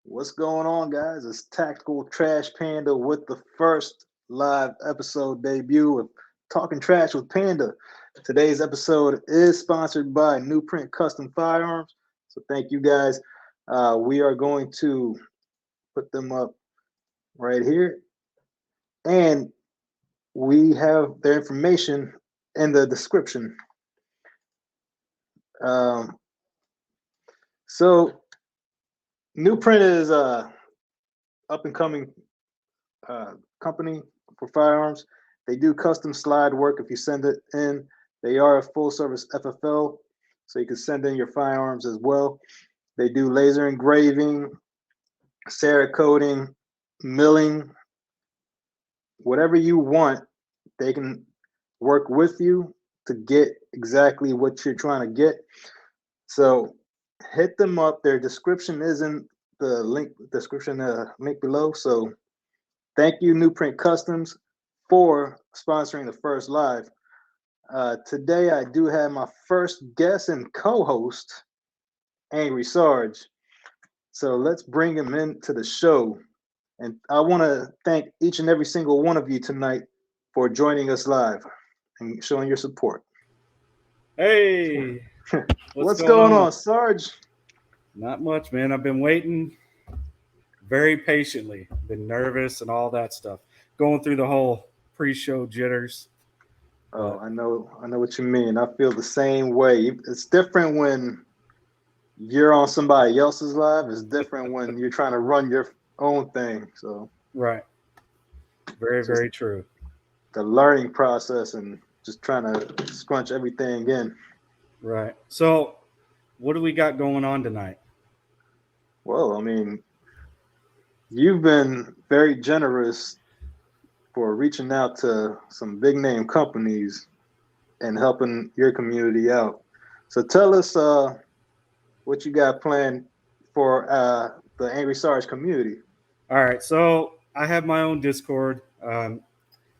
What's going on, guys? It's Tactical Trash Panda with the first live episode debut of Talking Trash with Panda. Today's episode is sponsored by New Print Custom Firearms. So thank you guys. We are going to put them up right here. And we have their information in the description. So New Print is up and coming company for firearms. They do custom slide work if you send it in. They are a full service FFL, so you can send in your firearms as well. They do laser engraving, Cerakoting, milling, whatever you want. They can work with you to get exactly what you're trying to get. So hit them up. Their description is in the link link below. So thank you, New Print Customs, for sponsoring the first live. Today, I do have my first guest and co-host, Angry Sarge. So let's bring him into the show. And I want to thank each and every single one of you tonight for joining us live and showing your support. Hey, What's going on, Sarge? Not much, man. I've been waiting very patiently. Been nervous and all that stuff. Going through the whole pre-show jitters. Oh, I know what you mean. I feel the same way. It's different when you're on somebody else's live. It's different when you're trying to run your own thing. So Right. Very true. the learning process and just trying to scrunch everything in. Right. So, what do we got going on tonight? Well, I mean, you've been very generous for reaching out to some big name companies and helping your community out. So tell us what you got planned for the Angry Sarge community. All right. So, I have my own Discord.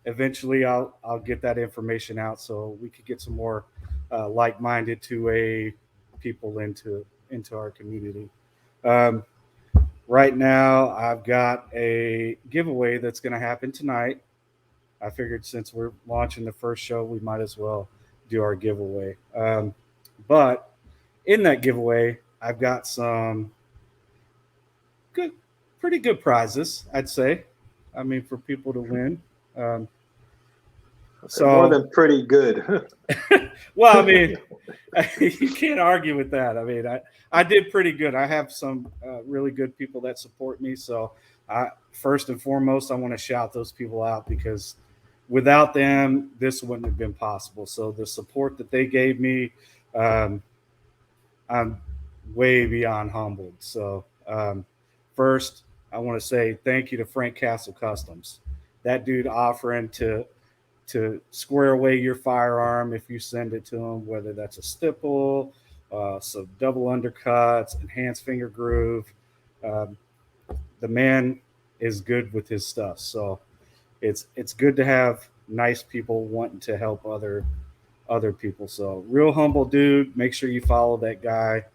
Eventually, I'll get that information out so we could get some more like-minded 2A people into our community. Um, right now, I've got a giveaway that's going to happen tonight. I figured since we're launching the first show, we might as well do our giveaway. But in that giveaway, I've got some good, pretty good prizes, I'd say. I mean, for people to win. Um, So more than pretty good. well, I mean, you can't argue with that. I mean, I did pretty good. I have some really good people that support me. So, first and foremost, I want to shout those people out because without them, this wouldn't have been possible. So, the support that they gave me, I'm way beyond humbled. So, first, I want to say thank you to Frank Castle Customs. That dude offering to square away your firearm if you send it to them, whether that's a stipple, some double undercuts, enhanced finger groove. Um, the man is good with his stuff, so it's good to have nice people wanting to help other people. So real humble dude. Make sure you follow that guy.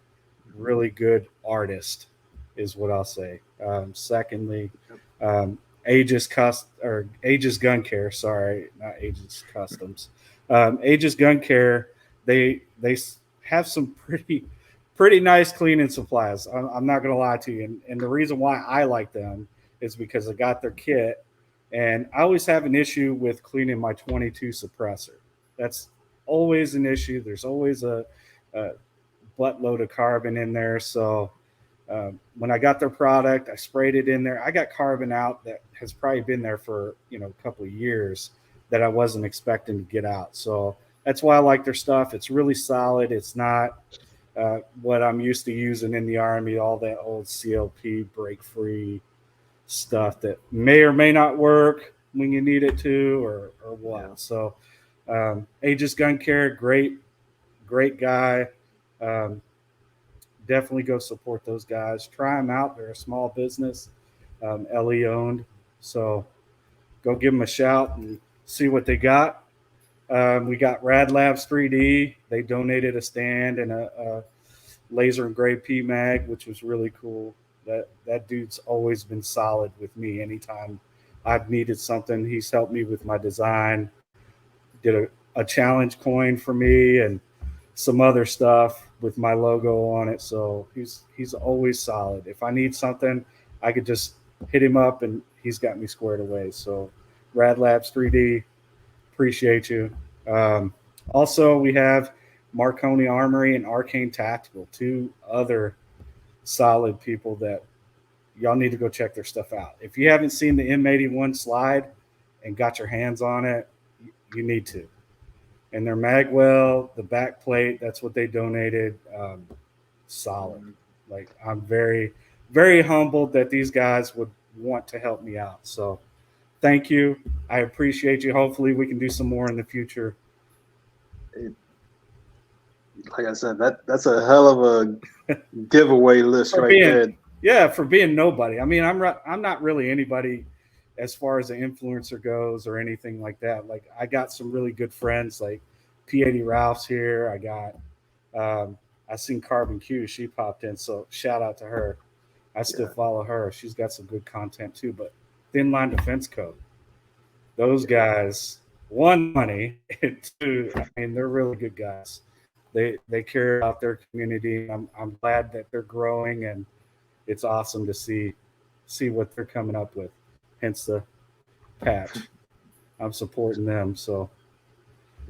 Really good artist is what I'll say. Secondly, um, Aegis Gun Care. Sorry, not Aegis Customs. Aegis Gun Care. They have some pretty nice cleaning supplies. I'm not gonna lie to you, and the reason why I like them is because I got their kit, and I always have an issue with cleaning my 22 suppressor. That's always an issue. There's always a buttload of carbon in there, so when I got their product, I sprayed it in there. I got carbon out that has probably been there for a couple of years that I wasn't expecting to get out. So that's why I like their stuff. It's really solid. It's not what I'm used to using in the Army, all that old CLP break free stuff that may or may not work when you need it to or what. Yeah. So Aegis Gun Care, great guy. Definitely go support those guys. Try them out. They're a small business, LE owned. So go give them a shout and see what they got. We got Rad Labs 3D. They donated a stand and a laser engraved PMAG, which was really cool. That dude's always been solid with me. Anytime I've needed something, he's helped me with my design. Did a challenge coin for me and some other stuff with my logo on it. So he's always solid. If I need something, I could just hit him up and he's got me squared away. So Rad Labs 3D, appreciate you. Also, we have Marconi Armory and Arcane Tactical, two other solid people that y'all need to go check their stuff out. If you haven't seen the M81 slide and got your hands on it, you need to. And their magwell, the back plate, that's what they donated. Solid. Like, I'm very, very humbled that these guys would want to help me out. So thank you. I appreciate you. Hopefully we can do some more in the future. Like I said, that's a hell of a giveaway list right there. Yeah, for being nobody. I mean, I'm not really anybody as far as the influencer goes or anything like that. Like, I got some really good friends like P80 Ralph's here. I got I seen Carbon Q. She popped in, so shout out to her. I still follow her. She's got some good content too. But Thin Line Defense Code, those guys, one, money, and two, I mean, they're really good guys. They care about their community. I'm glad that they're growing, and it's awesome to see what they're coming up with. Hence the patch. I'm supporting them. So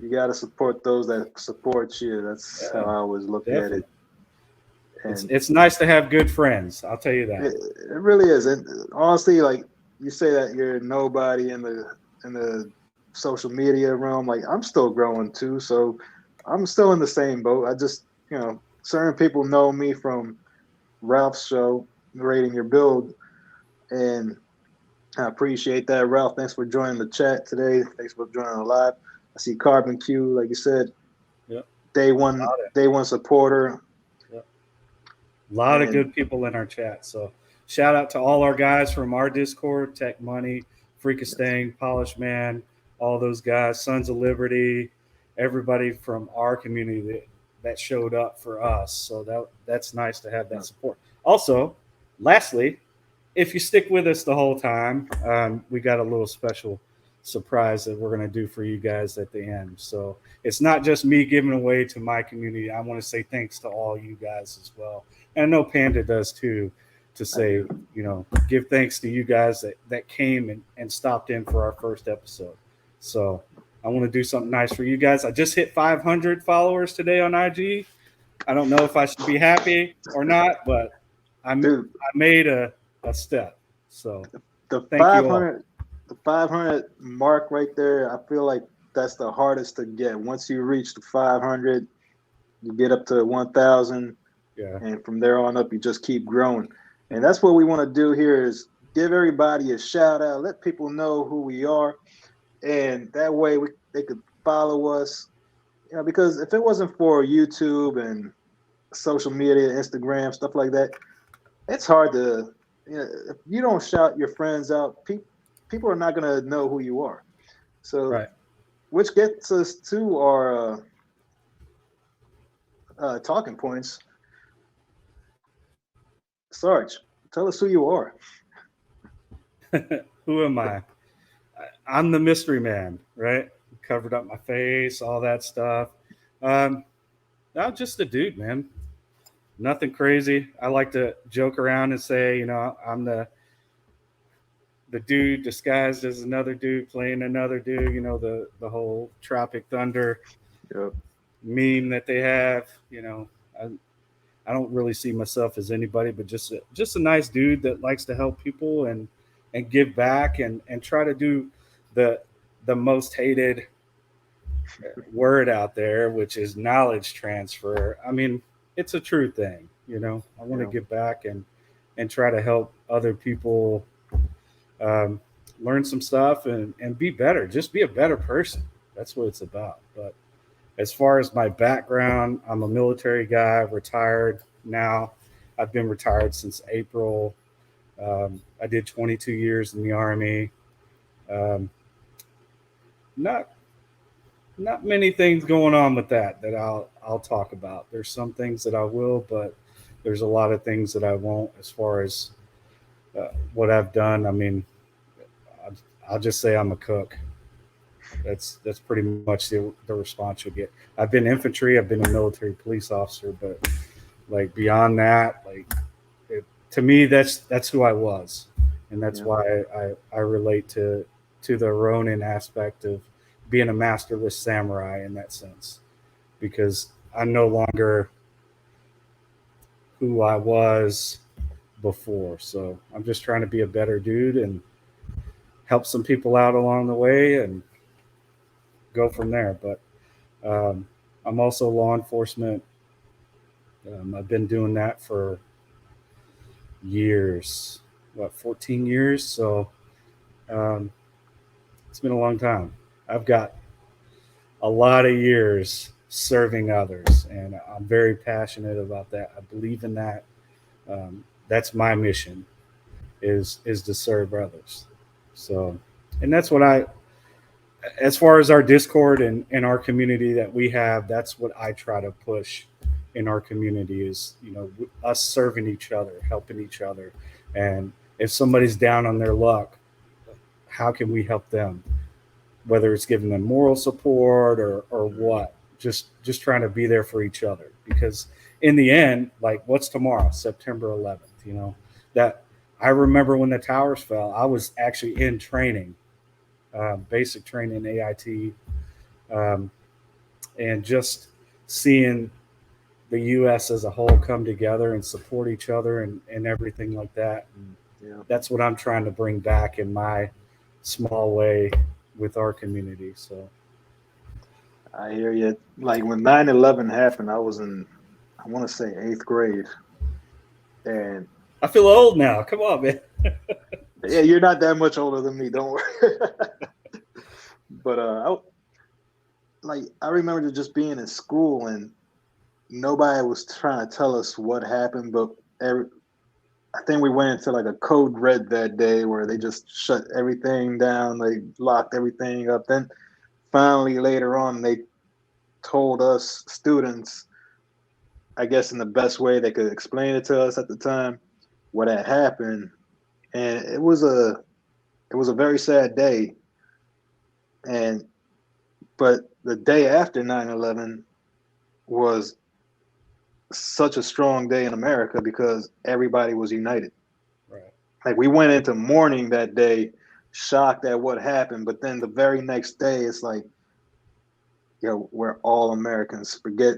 you got to support those that support you. That's how I always look at it. And it's nice to have good friends. I'll tell you that. It really is. And honestly, like you say that you're nobody in the social media realm. Like, I'm still growing too, so I'm still in the same boat. I just, certain people know me from Ralph's show, rating your build, and I appreciate that. Ralph, thanks for joining the chat today. Thanks for joining the live. I see Carbon Q, like you said. Yep. Day one supporter. Yep. A lot of good people in our chat. So shout out to all our guys from our Discord, Tech Money, Freakastang, Polish Man, all those guys, Sons of Liberty, everybody from our community that showed up for us. So that's nice to have that support. Also, lastly, if you stick with us the whole time, we got a little special surprise that we're going to do for you guys at the end. So it's not just me giving away to my community. I want to say thanks to all you guys as well. And I know Panda does too, to say, give thanks to you guys that came and stopped in for our first episode. So I want to do something nice for you guys. I just hit 500 followers today on IG. I don't know if I should be happy or not, but I made a step. So the 500 mark right there, I feel like that's the hardest to get. Once you reach the 500, you get up to 1,000, and from there on up, you just keep growing. And that's what we want to do here is give everybody a shout out, let people know who we are, and that way they could follow us. Because if it wasn't for YouTube and social media, Instagram, stuff like that, it's hard to. If you don't shout your friends out, people are not going to know who you are. So, which gets us to our talking points. Sarge, tell us who you are. Who am I? I'm the mystery man, right? Covered up my face, all that stuff. I'm just a dude, man. Nothing crazy. I like to joke around and say, I'm the dude disguised as another dude playing another dude. The whole Tropic Thunder meme that they have. I don't really see myself as anybody, but just a nice dude that likes to help people and give back and try to do the most hated word out there, which is knowledge transfer. I mean, it's a true thing. I want to give back and try to help other people learn some stuff and be better. Just be a better person. That's what it's about. But as far as my background, I'm a military guy, retired now. I've been retired since April. I did 22 years in the Army. Not many things going on with that I'll talk about. There's some things that I will, but there's a lot of things that I won't as far as what I've done. I mean, I'll just say I'm a cook. That's pretty much the response you'll get. I've been infantry, I've been a military police officer, but like beyond that, like to me, that's who I was, and that's why I relate to the Ronin aspect of being a masterless samurai in that sense, because I'm no longer who I was before. So I'm just trying to be a better dude and help some people out along the way and go from there. But I'm also law enforcement. I've been doing that for years, 14 years. So um, it's been a long time. I've got a lot of years serving others, and I'm very passionate about that. I believe in that. That's my mission is to serve others. So, and that's what as far as our Discord and our community that we have, that's what I try to push in our community is, us serving each other, helping each other. And if somebody's down on their luck, how can we help them? Whether it's giving them moral support or what, just trying to be there for each other. Because in the end, like what's tomorrow? September 11th, that I remember when the towers fell, I was actually in training, basic training, AIT, and just seeing the U.S. as a whole come together and support each other and everything like that. And that's what I'm trying to bring back in my small way with our community. So I hear you. Like when 9/11 happened, I was in, I want to say 8th grade. And I feel old now. Come on, man. yeah, you're not that much older than me. Don't worry. But I remember just being in school and nobody was trying to tell us what happened. But I think we went into like a code red that day where they just shut everything down. They locked everything up. Then finally later on, they told us students, I guess in the best way they could explain it to us at the time, what had happened. And it was a very sad day. But the day after 9/11 was such a strong day in America because everybody was united. Right. Like we went into mourning that day, shocked at what happened, but then the very next day it's like, we're all Americans. Forget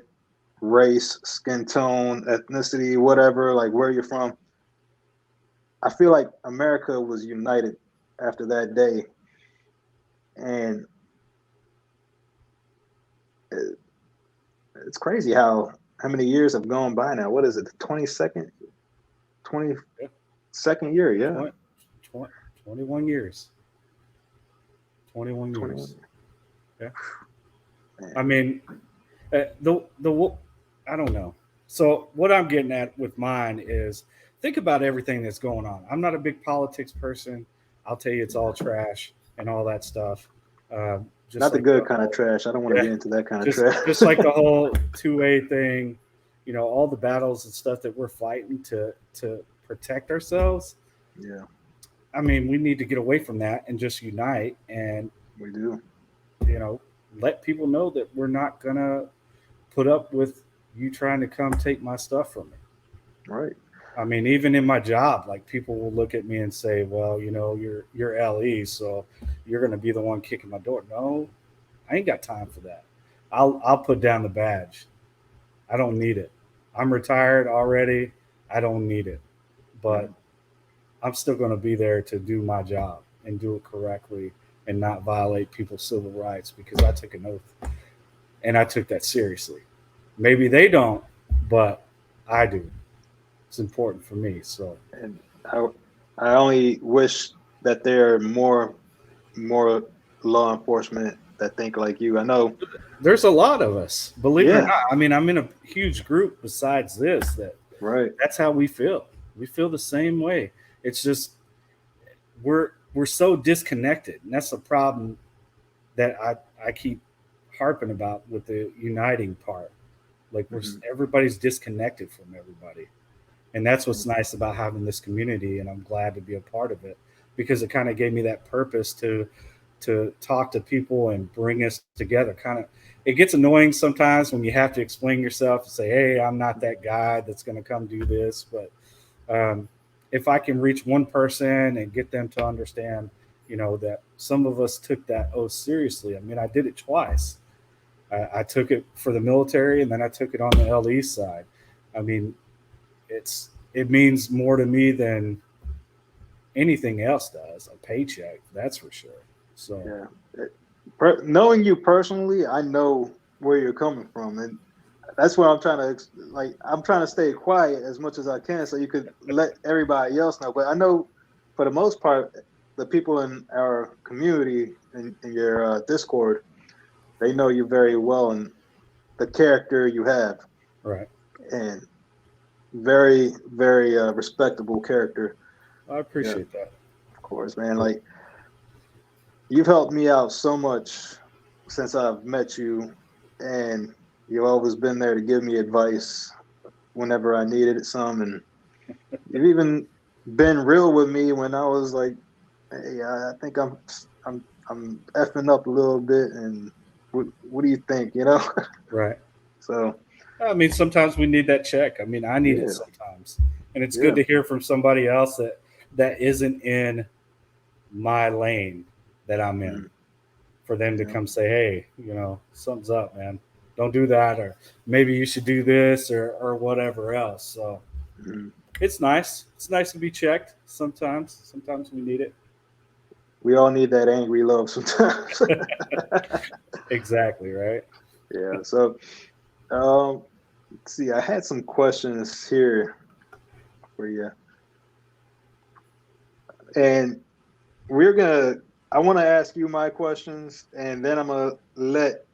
race, skin tone, ethnicity, whatever, like where you're from. I feel like America was united after that day. And it's crazy how many years have gone by now. What is it? The 22nd year, yeah. 21 years. 21 years. Yeah. I mean, I don't know. So what I'm getting at with mine is think about everything that's going on. I'm not a big politics person. I'll tell you it's all trash and all that stuff. Just not the good kind of trash. I don't want to get into that kind of trash. Just like the whole 2A thing, all the battles and stuff that we're fighting to protect ourselves. Yeah. I mean, we need to get away from that and just unite. And we do. Let people know that we're not gonna put up with you trying to come take my stuff from me. Right. I mean, even in my job, like people will look at me and say, "Well, you're LE, so you're going to be the one kicking my door." No, I ain't got time for that. I'll put down the badge. I don't need it. I'm retired already. I don't need it, but I'm still going to be there to do my job and do it correctly and not violate people's civil rights because I took an oath and I took that seriously. Maybe they don't, but I do. It's important for me. So, and I only wish that there are more law enforcement that think like you. I know there's a lot of us, believe it or not. I mean, I'm in a huge group besides this that's how we feel. We feel the same way. It's just we're so disconnected, and that's the problem that I keep harping about with the uniting part. Like everybody's disconnected from everybody. And that's what's nice about having this community, and I'm glad to be a part of it, because it kind of gave me that purpose to talk to people and bring us together. Kind of, it gets annoying sometimes when you have to explain yourself and say, "Hey, I'm not that guy that's going to come do this," but if I can reach one person and get them to understand, that some of us took that seriously. I mean, I did it twice. I took it for the military, and then I took it on the LE side. I mean, it means more to me than anything else does. A paycheck, that's for sure. So yeah. Knowing you personally, I know where you're coming from, and that's what I'm trying to I'm trying to stay quiet as much as I can, so you could let everybody else know. But I know, for the most part, the people in our community in your Discord, they know you very well and the character you have, right, and very, very respectable character. I Yeah, appreciate that. of course, man. Like, you've helped me out so much since I've met you, and you've always been there to give me advice whenever I needed some, and you've even been real with me when I was like, "Hey, I think I'm effing up a little bit, and what do you think?" Right. So I mean, sometimes we need that check. I mean, I need it yeah, sometimes, and it's good yeah, to hear from somebody else that isn't in my lane that I'm in, mm, for them to yeah, come say, "Hey, something's up, man. Don't do that," or maybe you should do this, or whatever else. So mm. it's nice. It's nice to be checked sometimes. Sometimes we need it. We all need that angry love sometimes. Exactly, right. Yeah. So let's see. I had some questions here for you, and we're gonna. I want to ask you my questions, and then I'm gonna let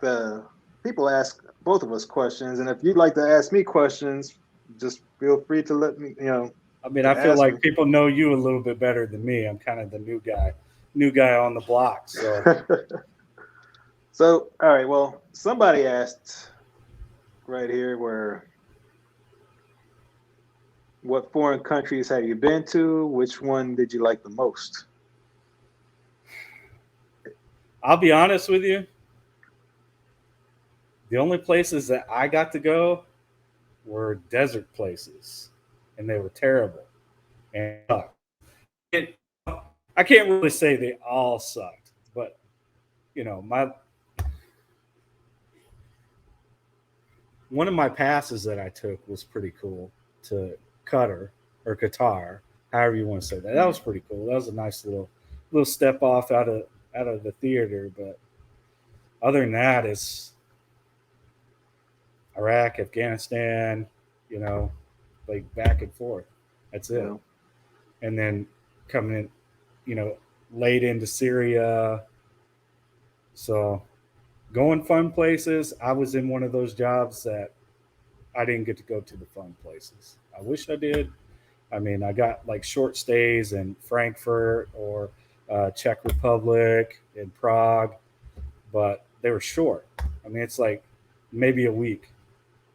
the people ask both of us questions. And if you'd like to ask me questions, just feel free to let me, I mean, to I feel ask me. like people know you a little bit better than me. I'm kind of the new guy on the block. So So, all right. Well, somebody asked right here what foreign countries have you been to? Which one did you like the most? I'll be honest with you. The only places that I got to go were desert places, and they were terrible. And it, I can't really say they all sucked, but my one of my passes that I took was pretty cool, to Qatar or Qatar, however you want to say that. That was pretty cool. That was a nice little step off out of the theater. But other than that, it's Iraq, Afghanistan, you know, like back and forth. That's You it. know, And then coming in, late into Syria. So going fun places. I was in one of those jobs that I didn't get to go to the fun places. I wish I did. I mean, I got like short stays in Frankfurt or Czech Republic, in Prague, but they were short. I mean, it's like maybe a week,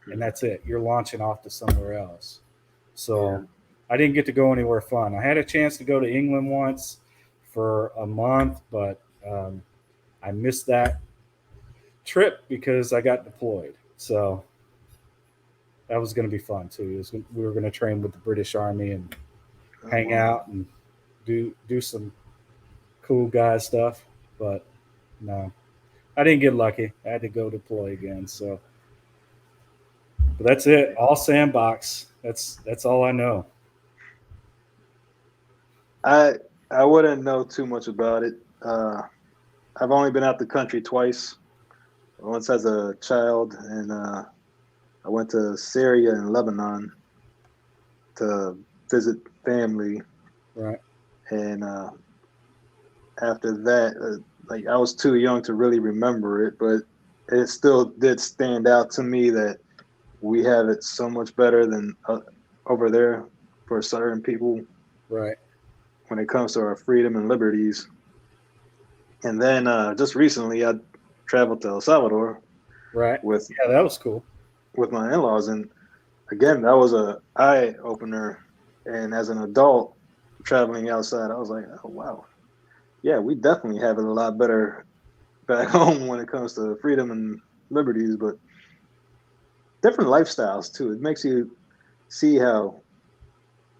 and that's it. You're launching off to somewhere else. yeah. So I didn't get to go anywhere fun. I had a chance to go to England once for a month, but I missed that trip because I got deployed. So that was going to be fun too. We were going to train with the British Army and Oh, hang wow. out and do some cool guy stuff. But no, I didn't get lucky. I had to go deploy again. So, but that's it. All sandbox. That's all I know. I I wouldn't know too much about it. I've only been out the country twice. Once as a child, and I went to Syria and Lebanon to visit family, Right. and after that, like, I was too young to really remember it, but it still did stand out to me that we have it so much better than over there for certain people Right. when it comes to our freedom and liberties. And then just recently, I traveled to El Salvador Right. with Yeah, that was cool. my in-laws, and again, that was a eye opener. And as an adult traveling outside, I was like, oh wow, yeah, we definitely have it a lot better back home when it comes to freedom and liberties, but different lifestyles too. It makes you see how,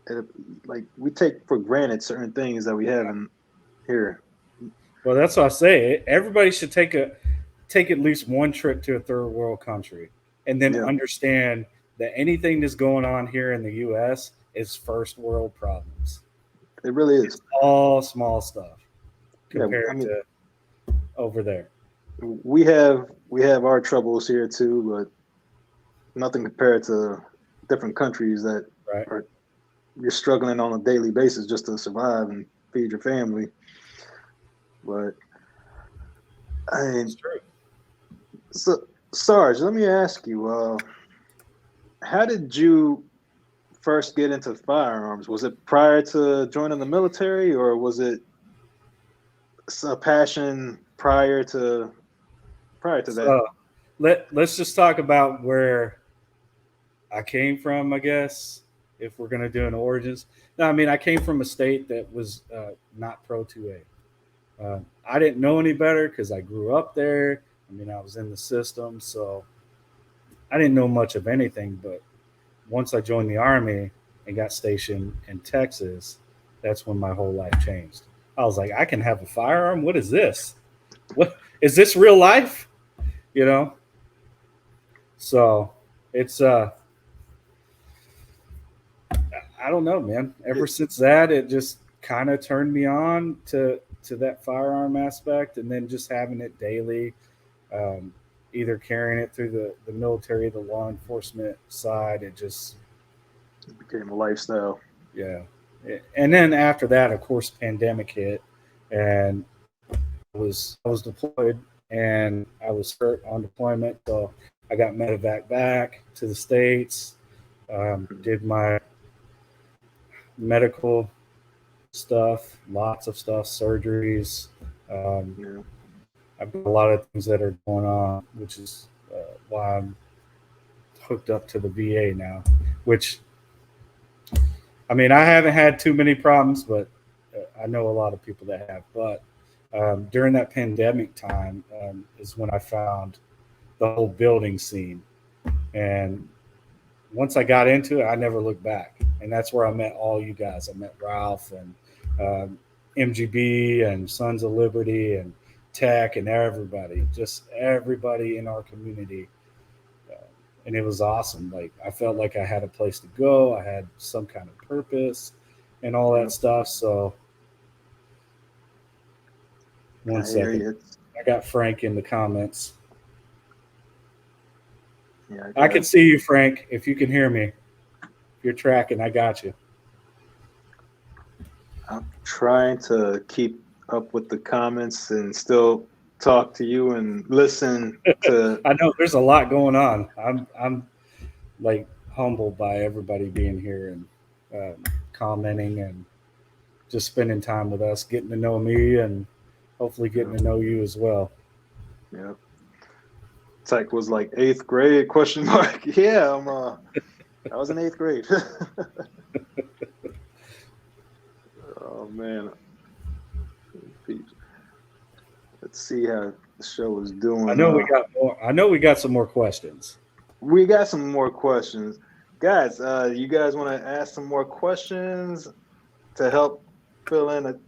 it, like, we take for granted certain things that we have in here. Well, that's what I say. Everybody should take at least one trip to a third world country, and then Yeah, understand that anything that's going on here in the U.S. is first world problems. it really is. It's all small stuff Yeah, I compared mean, to over there. we have our troubles here too, but nothing compared to different countries that Right? are you're struggling on a daily basis just to survive and feed your family. But I It's mean, true. so Sarge, let me ask you, how did you first get into firearms? Was it prior to joining the military, or was it a passion prior to that? So let's just talk about where I came from, I guess, if we're gonna do an origins. No, I mean I came from a state that was not pro 2A. I didn't know any better because I grew up there. I mean I was in the system, so I didn't know much of anything. But once I joined the army and got stationed in Texas, that's when my whole life changed. I was like, I can have a firearm. What is this? What is this real life? You know. So it's I don't know, man. Ever It, since that, it just kind of turned me on to that firearm aspect, and then just having it daily, um, either carrying it through the military, the law enforcement side. It just became a lifestyle. yeah. And then after that, of course, pandemic hit, and I was deployed, and I was hurt on deployment, so I got medevac back to the states. Did my medical stuff, lots of stuff, surgeries. Um, Yeah, I've got a lot of things that are going on, which is why I'm hooked up to the VA now. Which I mean, I haven't had too many problems, but I know a lot of people that have. But during that pandemic time is when I found the whole building scene, and once I got into it, I never looked back, and that's where I met all you guys. I met Ralph and MGB and Sons of Liberty and Tech and everybody, just everybody in our community, uh, and it was awesome. Like I felt like I had a place to go, I had some kind of purpose, and all yeah, that stuff. So one I hear second, you. I got Frank in the comments. Yeah, I I got. can see you, Frank. If you can hear me, if you're tracking, I got you. I'm trying to keep up with the comments and still talk to you and listen to. I know there's a lot going on. I'm like humbled by everybody being here and commenting and just spending time with us, getting to know me, and hopefully You know, getting to know you as well. yeah. Tech was like eighth grade question mark. Yeah, I was in eighth grade. Oh man. Let's see how the show is I doing. know we got more. I know we got some more questions. We got some more questions. Guys, you guys want to ask some more questions to help fill in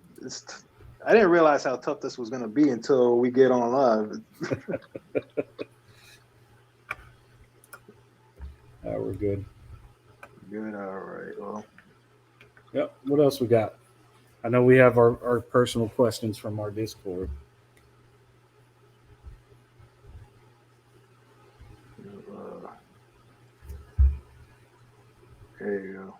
I didn't realize how tough this was going to be until we get on live. We're good. Good. All right. Well, Yep. What else we got? I know we have our personal questions from our Discord. uh, there you go.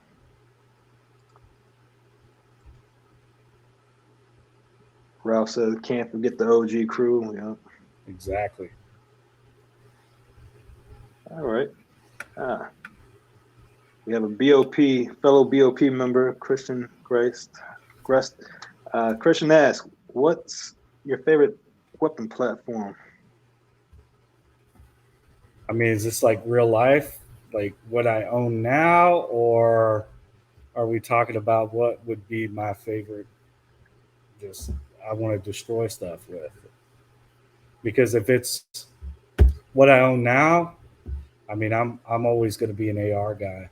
Ralph says, can't forget the OG crew. Yeah. Exactly. All right. Ah, we have a fellow BOP member, Christian Grest. Christian asks, what's your favorite weapon platform? I mean, is this like real life? like what I own now, or are we talking about what would be my favorite? Just I want to destroy stuff with. Because if it's what I own now, I mean, I'm always going to be an AR guy.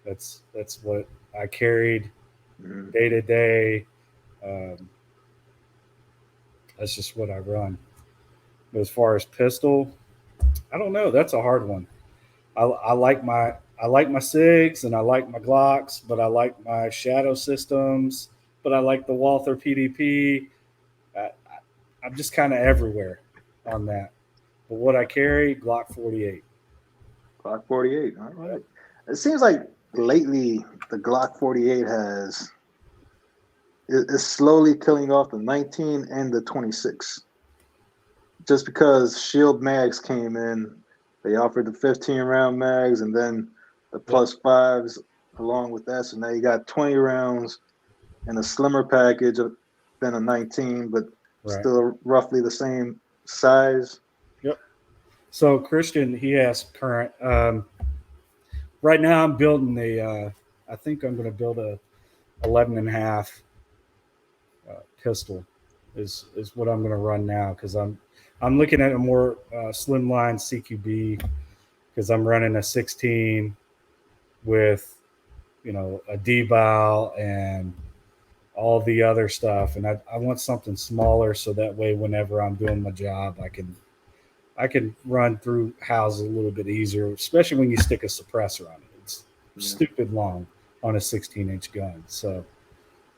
That's what I carried Mhm. day to day. Um, that's just what I run. But as far as pistol, I don't know. That's a hard one. I like my SIGs and I like my Glocks, but I like my Shadow systems, but I like the Walther PDP. I'm just kind of everywhere on that. But what I carry, Glock 48. Glock 48. All Yep. right. It seems like lately the Glock 48 is slowly killing off the 19 and the 26. Just because Shield mags came in, they offered the 15 round mags and then the Yep. plus fives along with that. So now you got 20 rounds in a slimmer package than a 19, but Right. still roughly the same size. Yep. So Christian, he asked current. Right now, I'm building a. I think I'm going to build a 11 and a half pistol. Is what I'm going to run now because I'm looking at a more slimline CQB because I'm running a 16 with a D-bow and all the other stuff, and I want something smaller so that way whenever I'm doing my job, I can run through houses a little bit easier, especially when you stick a suppressor on it. It's Yeah. stupid long on a 16-inch gun. So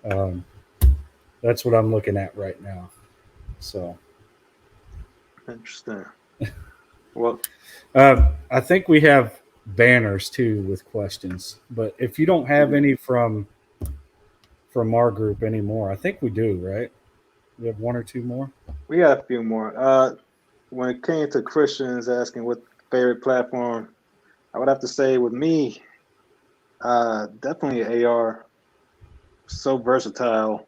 um, that's what I'm looking at right now. So Interesting. Well, I think we have banners too with questions, but if you don't have any from our group anymore, I think we do, right? We have one or two more. we got a few more. When it came to Christians asking what favorite platform, I would have to say with me, definitely AR. So versatile.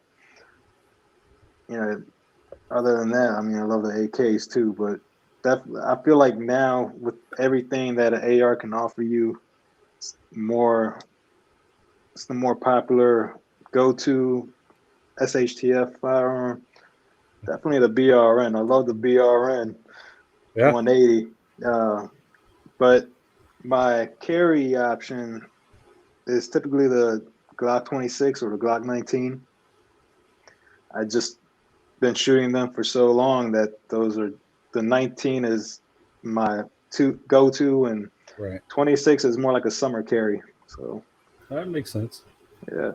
You know, other than that, I mean, I love the AKs too, but I feel like now with everything that an AR can offer you, it's more, it's the more popular go-to SHTF firearm. Definitely the BRN. I love the BRN Yeah. 180. But my carry option is typically the Glock 26 or the Glock 19. I just been shooting them for so long that those are the 19 is my go to, and Right. 26 is more like a summer carry. So That makes sense. yeah,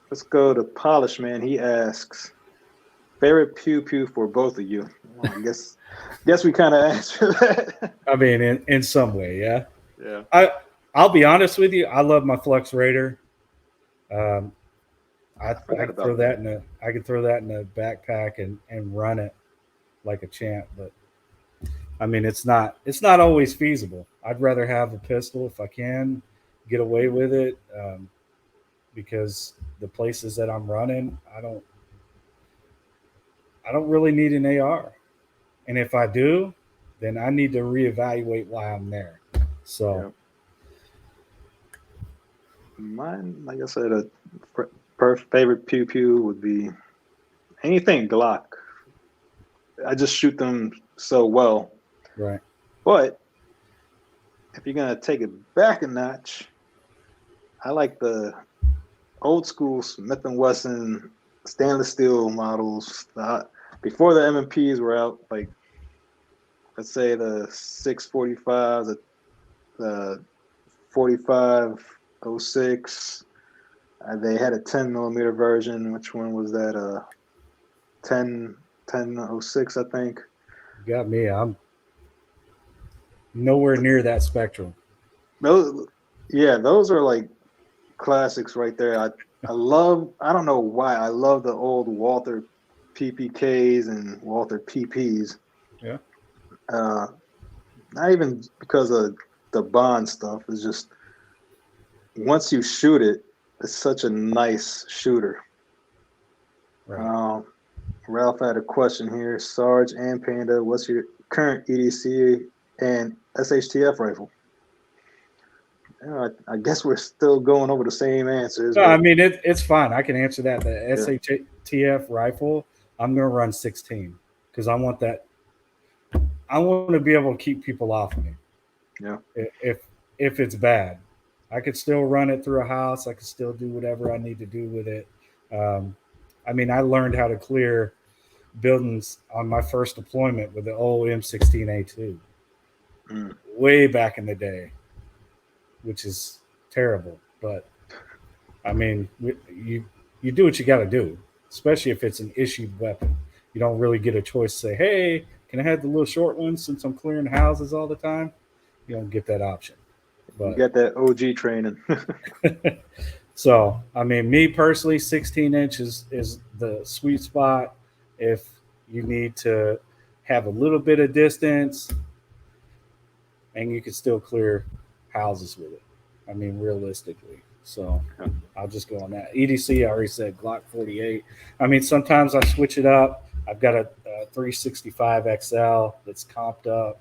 let's go to Polish Man. He asks favorite pew pew for both of you. Well, I guess we kind of answered that. I mean, in some way, yeah. Yeah, I I'll be honest with you. I love my Flux Raider. Um, I I I forgot could throw about that that. in a I could throw that in a backpack and run it like a champ. But I mean, it's not always feasible. I'd rather have a pistol if I can get away with it because the places that I'm running, I don't really need an AR, and if I do, then I need to reevaluate why I'm there. So Yeah, mine, like I said, a favorite pew pew would be anything Glock. I just shoot them so well. right, But if you're gonna take it back a notch, I like the old school Smith and Wesson stainless steel models. Before the M&Ps were out, like let's say the 645, the 4506. They had a 10 millimeter version. Which one was that? 1006, I think. you got me. I'm nowhere near that spectrum. Those, yeah, those are like classics right there. I love. I don't know why I love the old Walther PPKs and Walther PPs. Yeah, Uh, Not even because of the Bond stuff. It's just once you shoot it, it's such a nice shooter. right. Um, Ralph had a question here. Sarge and Panda, what's your current EDC and SHTF rifle? I guess we're still going over the same answers. No, but I mean it's fine. I can answer that. The SHTF rifle, I'm gonna run 16 because I want that. I want to be able to keep people off of me. yeah, If it's bad, I could still run it through a house. I could still do whatever I need to do with it. I mean, I learned how to clear buildings on my first deployment with the old M16A2 way back in the day, which is terrible. But I mean, you do what you got to do, especially if it's an issued weapon. You don't really get a choice to say, hey, can I have the little short one since I'm clearing houses all the time? You don't get that option. But you got that OG training. so, I mean, me personally, 16 inches is the sweet spot if you need to have a little bit of distance and you can still clear houses with it. I mean, realistically. So I'll just go on that. EDC, I already said Glock 48. I mean, sometimes I switch it up. I've got a 365 XL that's comped up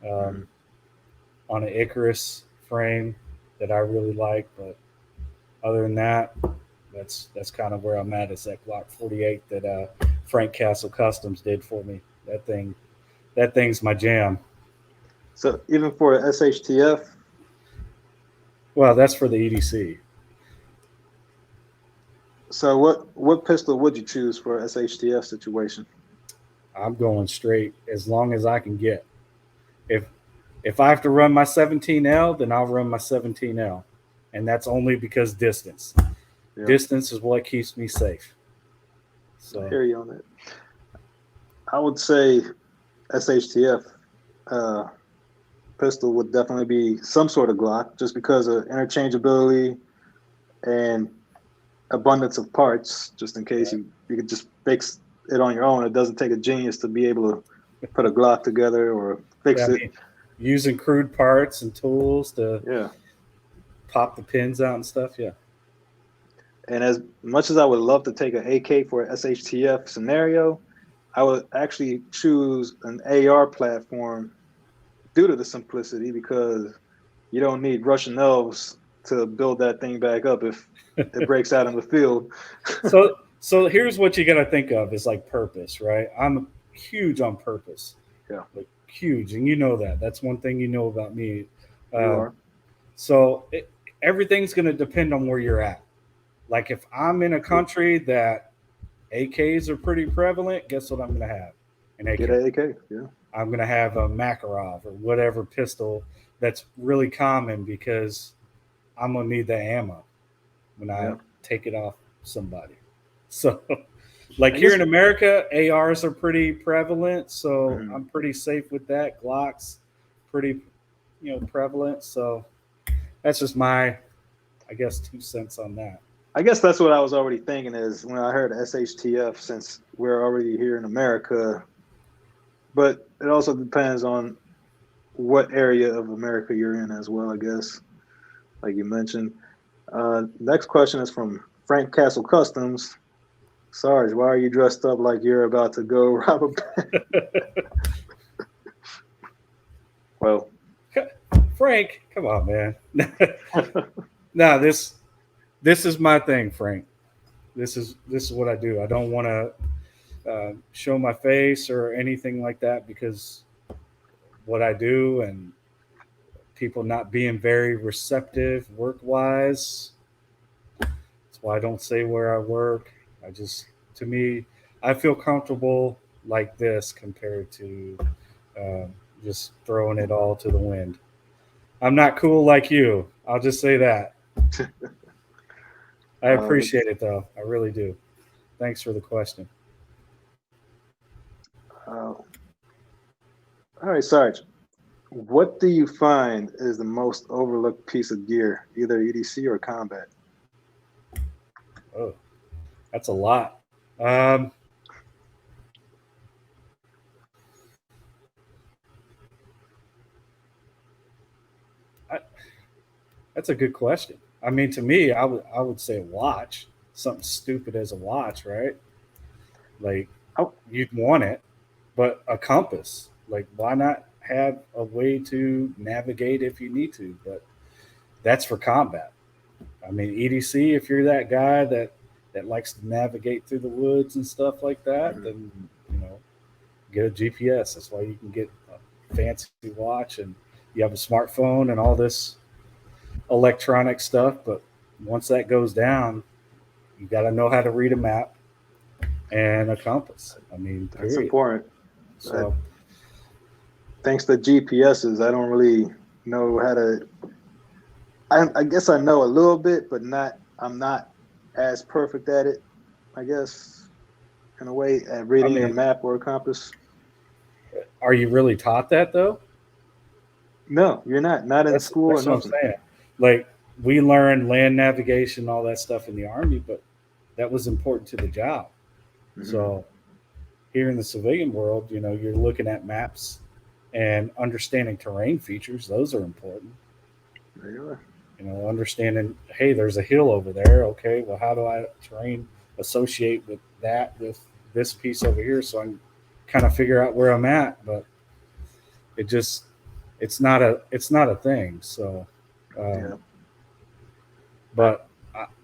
on an Icarus frame that I really like. But other than that, that's kind of where I'm at. It's that Glock 48 that Frank Castle Customs did for me. That thing's my jam. So even for SHTF? Well, that's for the EDC. So what pistol would you choose for SHTF situation? I'm going straight as long as I can get. If I have to run my 17L, then I'll run my 17L. And that's only because distance. Yeah. Distance is what keeps me safe. So I hear you on that. I would say SHTF pistol would definitely be some sort of Glock, just because of interchangeability and abundance of parts, just in case you could just fix it on your own. It doesn't take a genius to be able to put a Glock together or fix it. I mean, using crude parts and tools to pop the pins out and stuff, And as much as I would love to take an AK for an SHTF scenario, I would actually choose an AR platform due to the simplicity, because you don't need Russian elves to build that thing back up if it breaks out in the field. So here's what you got to think of is like purpose, right? I'm huge on purpose. Yeah. Like huge. And you know that. That's one thing you know about me. You are. So everything's going to depend on where you're at. Like if I'm in a country that AKs are pretty prevalent, guess what I'm going to have? An AK. Get an AK, yeah. I'm going to have a Makarov or whatever pistol that's really common, because I'm going to need the ammo when I take it off somebody. So like here in America, ARs are pretty prevalent. So I'm pretty safe with that. Glocks pretty, prevalent. So that's just my, I guess, 2 cents on that. I guess that's what I was already thinking is when I heard SHTF, since we're already here in America, but it also depends on what area of America you're in as well, I guess, like you mentioned. Next question is from Frank Castle Customs. Sarge, why are you dressed up like you're about to go rob a bank? Well, Frank, come on, man. No, this is my thing, Frank. This is what I do. I don't want to show my face or anything like that, because what I do and people not being very receptive work-wise. That's why I don't say where I work. To me, I feel comfortable like this compared to just throwing it all to the wind. I'm not cool like you. I'll just say that. I appreciate it, though. I really do. Thanks for the question. All right, Sarge. What do you find is the most overlooked piece of gear, either EDC or combat? Oh, that's a lot. That's a good question. I mean, to me, I would say a watch, something stupid as a watch, right? Like you'd want it, but a compass. Like, why not have a way to navigate if you need to? But that's for combat. I mean, EDC, if you're that guy that likes to navigate through the woods and stuff like that, then get a GPS. That's why you can get a fancy watch and you have a smartphone and all this electronic stuff. But once that goes down, you got to know how to read a map and a compass. I mean, that's important. So, thanks to GPSs, I don't really know how to. I guess I know a little bit, but I'm not as perfect at it, I guess, in a way, at reading a map or a compass. Are you really taught that, though? No, you're not. Not in school that's or nothing. nothing. What I'm saying. Like, we learned land navigation, all that stuff in the Army, but that was important to the job. Mm-hmm. So here in the civilian world, you're looking at maps and understanding terrain features. Those are important. There you are. Understanding, hey, there's a hill over there. Okay, well, how do I terrain associate with that with this piece over here, so I can kind of figure out where I'm at? But it's not a thing. So, but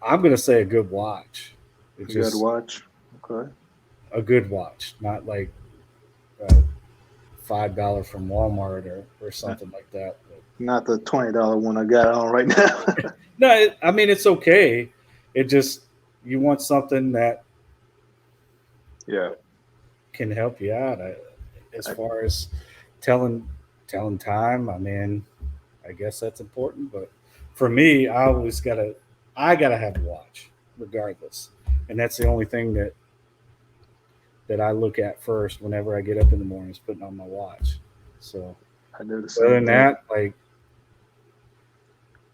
I'm gonna say a good watch. Good watch, okay. A good watch, not like $5 from Walmart or something like that. Not the $20 one I got on right now. No, I mean, it's okay. It just, you want something that can help you out as far as telling time. I mean, I guess that's important, but for me, I gotta have a watch regardless, and that's the only thing that I look at first whenever I get up in the morning is putting on my watch. So other than that, like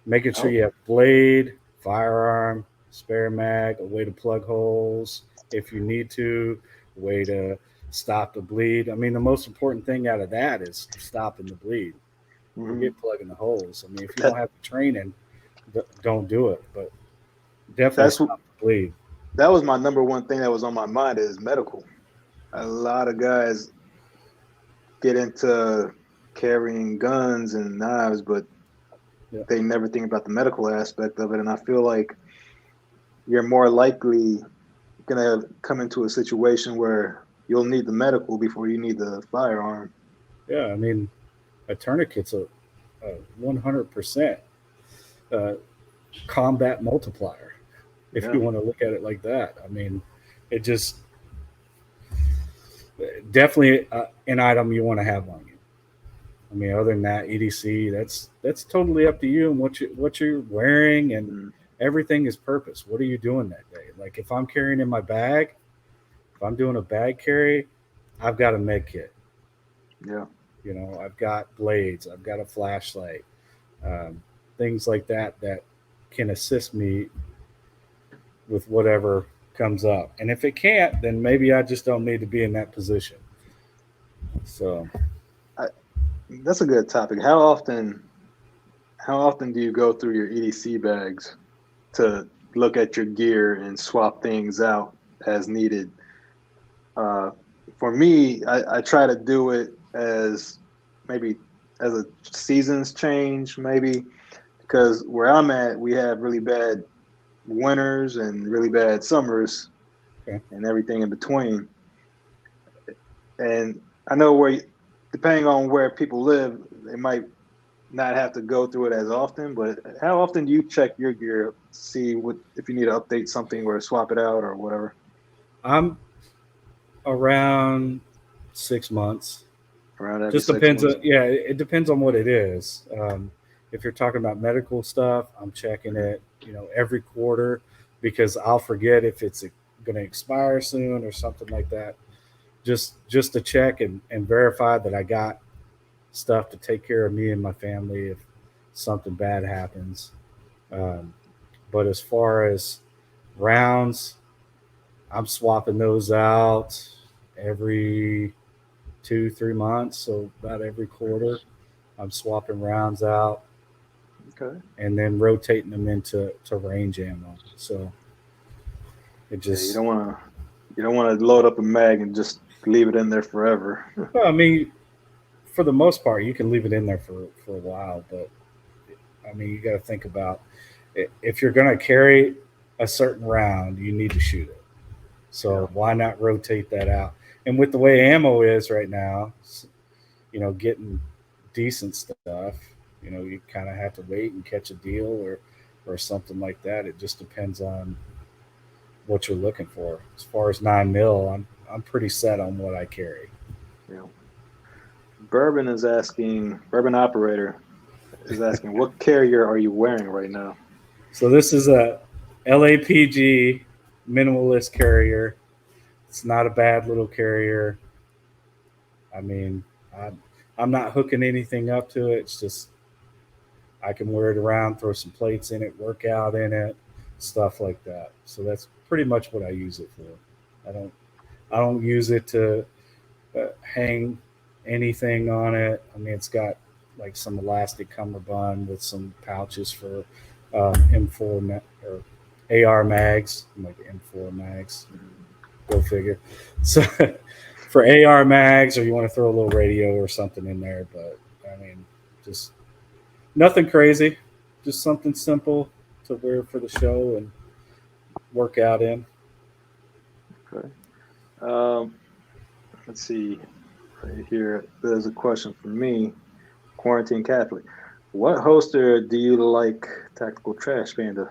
making sure you have blade, firearm, spare mag, a way to plug holes if you need to, a way to stop the bleed. I mean, the most important thing out of that is stopping the bleed. Forget plugging the holes. I mean, if you don't have the training, don't do it. But definitely stop the bleed. That was my number one thing that was on my mind is medical. A lot of guys get into carrying guns and knives, but they never think about the medical aspect of it. And I feel like you're more likely going to come into a situation where you'll need the medical before you need the firearm. Yeah, I mean, a tourniquet's a 100% combat multiplier, if you want to look at it like that. I mean, it just definitely an item you want to have on you. I mean, other than that, EDC, that's totally up to you and what you're wearing, and everything is purpose. What are you doing that day? Like if I'm carrying in my bag, if I'm doing a bag carry, I've got a med kit. Yeah. I've got blades, I've got a flashlight, things like that can assist me with whatever comes up. And if it can't, then maybe I just don't need to be in that position. So that's a good topic. How often do you go through your EDC bags to look at your gear and swap things out as needed? For me, I try to do it as a seasons change, maybe, because where I'm at, we have really bad winters and really bad summers and everything in between. And I know depending on where people live, they might not have to go through it as often, but how often do you check your gear to see if you need to update something or swap it out or whatever? I'm around 6 months. Around every just 6 depends months. It depends on what it is. If you're talking about medical stuff, I'm checking it every quarter, because I'll forget if it's going to expire soon or something like that. Just to check and verify that I got stuff to take care of me and my family if something bad happens. But as far as rounds, I'm swapping those out every 2-3 months, so about every quarter I'm swapping rounds out. Okay. And then rotating them into range ammo. So it just you don't want to load up a mag and just leave it in there forever. Well, I mean, for the most part, you can leave it in there for a while, but I mean, you got to think about if you're going to carry a certain round, you need to shoot it. So why not rotate that out? And with the way ammo is right now, getting decent stuff, you kind of have to wait and catch a deal or something like that. It just depends on what you're looking for. As far as 9 mil, I'm pretty set on what I carry. Yeah. Bourbon Operator is asking, what carrier are you wearing right now? So this is a LAPG minimalist carrier. It's not a bad little carrier. I mean, I'm not hooking anything up to it. It's just I can wear it around, throw some plates in it, work out in it, stuff like that. So that's pretty much what I use it for. I don't use it to hang anything on it. I mean, it's got like some elastic cummerbund with some pouches for M4 or AR mags, like M4 mags. Go figure. So for AR mags, or you want to throw a little radio or something in there, but I mean, just nothing crazy, just something simple to wear for the show and work out in. Okay. Let's see. Right here, there's a question for me, Quarantine Catholic. What holster do you like, Tactical Trash Panda?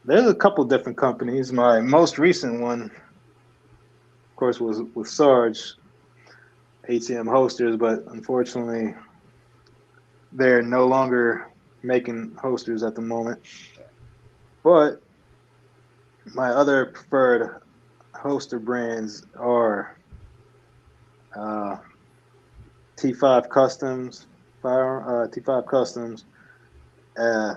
There's a couple different companies. My most recent one, of course, was with Sarge, ATM holsters, but unfortunately, they're no longer making holsters at the moment. But my other preferred holster brands are T5 Customs, T5 Customs, uh,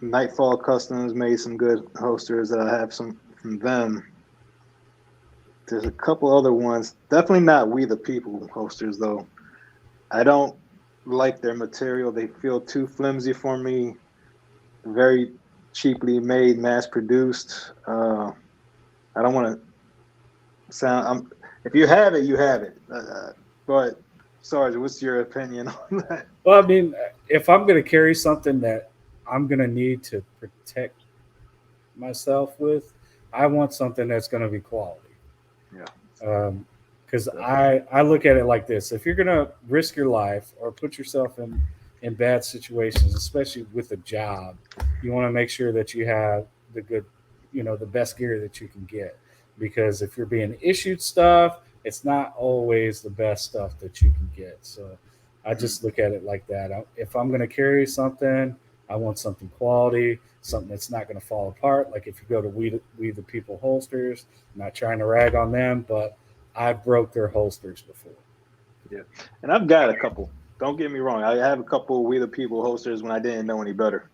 Nightfall Customs made some good holsters that I have some from them. There's a couple other ones, definitely not We the People holsters though. I don't like their material. They feel too flimsy for me. Very cheaply made, mass produced. I don't want to sound. If you have it, you have it. But Sarge, what's your opinion on that? Well, I mean, if I'm going to carry something that I'm going to need to protect myself with, I want something that's going to be quality. Yeah. Because I look at it like this: if you're going to risk your life or put yourself in bad situations, especially with a job, you want to make sure that you have the good, the best gear that you can get. Because if you're being issued stuff, it's not always the best stuff that you can get. So I just look at it like that. If I'm going to carry something, I want something quality, something that's not going to fall apart. Like if you go to We the People holsters, I'm not trying to rag on them, but I broke their holsters before. Yeah, and I've got a couple. Don't get me wrong. I have a couple We the People holsters when I didn't know any better.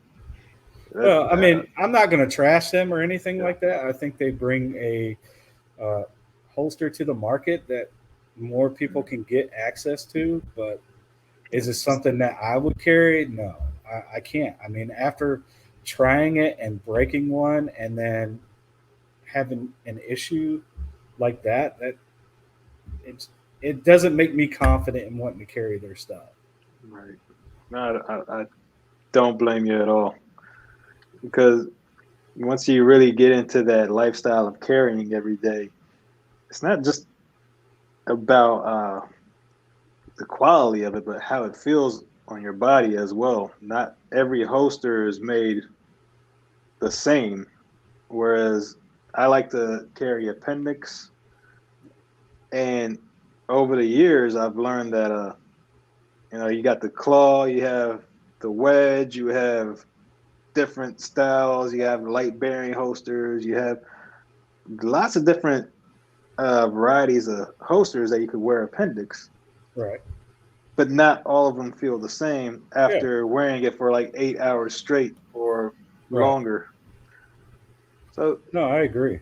Well, I mean, I'm not going to trash them or anything Yeah. like that. I think they bring a holster to the market that more people can get access to. But is it something that I would carry? No, I can't. I mean, after trying it and breaking one and then having an issue like that it's, it doesn't make me confident in wanting to carry their stuff. Right. No, I don't blame you at all, because once you really get into that lifestyle of carrying every day, it's not just about the quality of it, but how it feels on your body as well. Not every holster is made the same. Whereas I like to carry appendix, and over the years, I've learned that you got the claw, you have the wedge, you have different styles, you have light bearing holsters, you have lots of different varieties of holsters that you could wear appendix. Right. But not all of them feel the same Yeah. after wearing it for like 8 hours straight or Right. longer. So No, I agree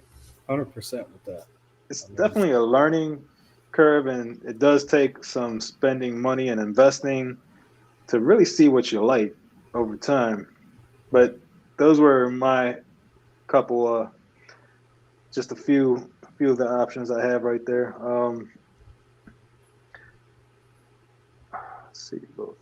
100% with that. it's I mean, definitely a learning curve, and it does take some spending money and investing to really see what you like over time. But those were my couple, just a few of the options I have right there. Let's see both.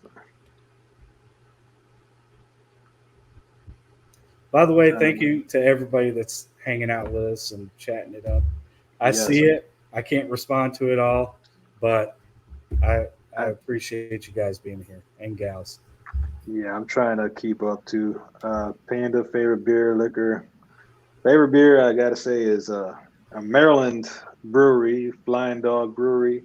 By the way, thank you to everybody that's hanging out with us and chatting it up. I see it. I can't respond to it all, but I appreciate you guys being here and gals. Yeah, I'm trying to keep up to Panda favorite beer, liquor. Favorite beer I gotta say is a Maryland brewery, Flying Dog Brewery.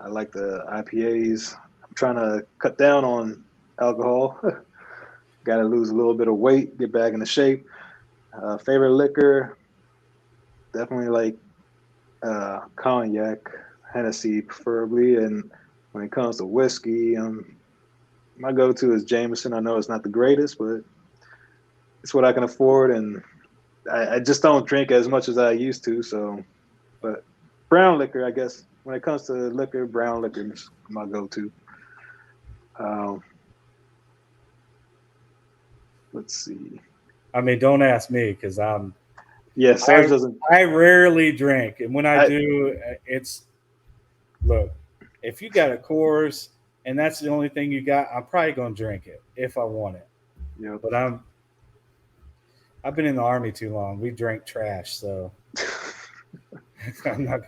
I like the IPAs. I'm trying to cut down on alcohol. Got to lose a little bit of weight, get back into shape. Favorite liquor, definitely like cognac, Hennessy preferably. And when it comes to whiskey, my go-to is Jameson. I know it's not the greatest, but it's what I can afford, and I just don't drink as much as I used to. So, but brown liquor, I guess, when it comes to liquor, brown liquor is my go-to. Let's see. I mean, don't ask me because I'm. Yeah, Sarge doesn't. I rarely drink, and when I do, it's look. If you got a Coors and that's the only thing you got, I'm probably gonna drink it if I want it. Yeah, but I've been in the Army too long. We drank trash, so I'm not.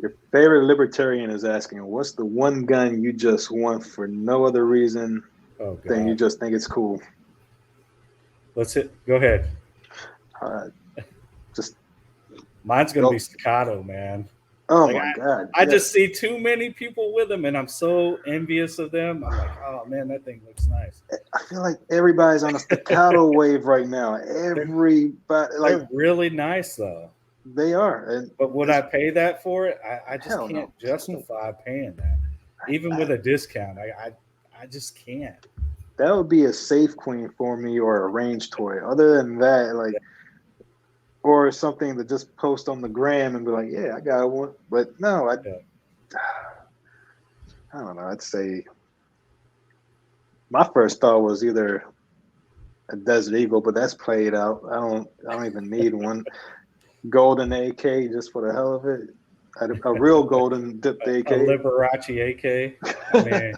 Your favorite libertarian is asking, "What's the one gun you just want for no other reason than you just think it's cool?" Go ahead. Just mine's gonna be staccato, man. Oh like my god! I just see too many people with them, and I'm so envious of them. I'm like, oh man, that thing looks nice. I feel like everybody's on a staccato wave right now. Everybody, like, they're really nice though. They are. But would I pay that for it? I just can't justify paying that, even with a discount. I just can't. That would be a safe queen for me or a range toy. Other than that, like. Or something to just post on the gram and be like, yeah, I got one. But no, I don't know. I'd say my first thought was either a Desert Eagle, but that's played out. I don't even need one. Golden AK just for the hell of it. A real golden dipped AK. A Liberace AK. I mean,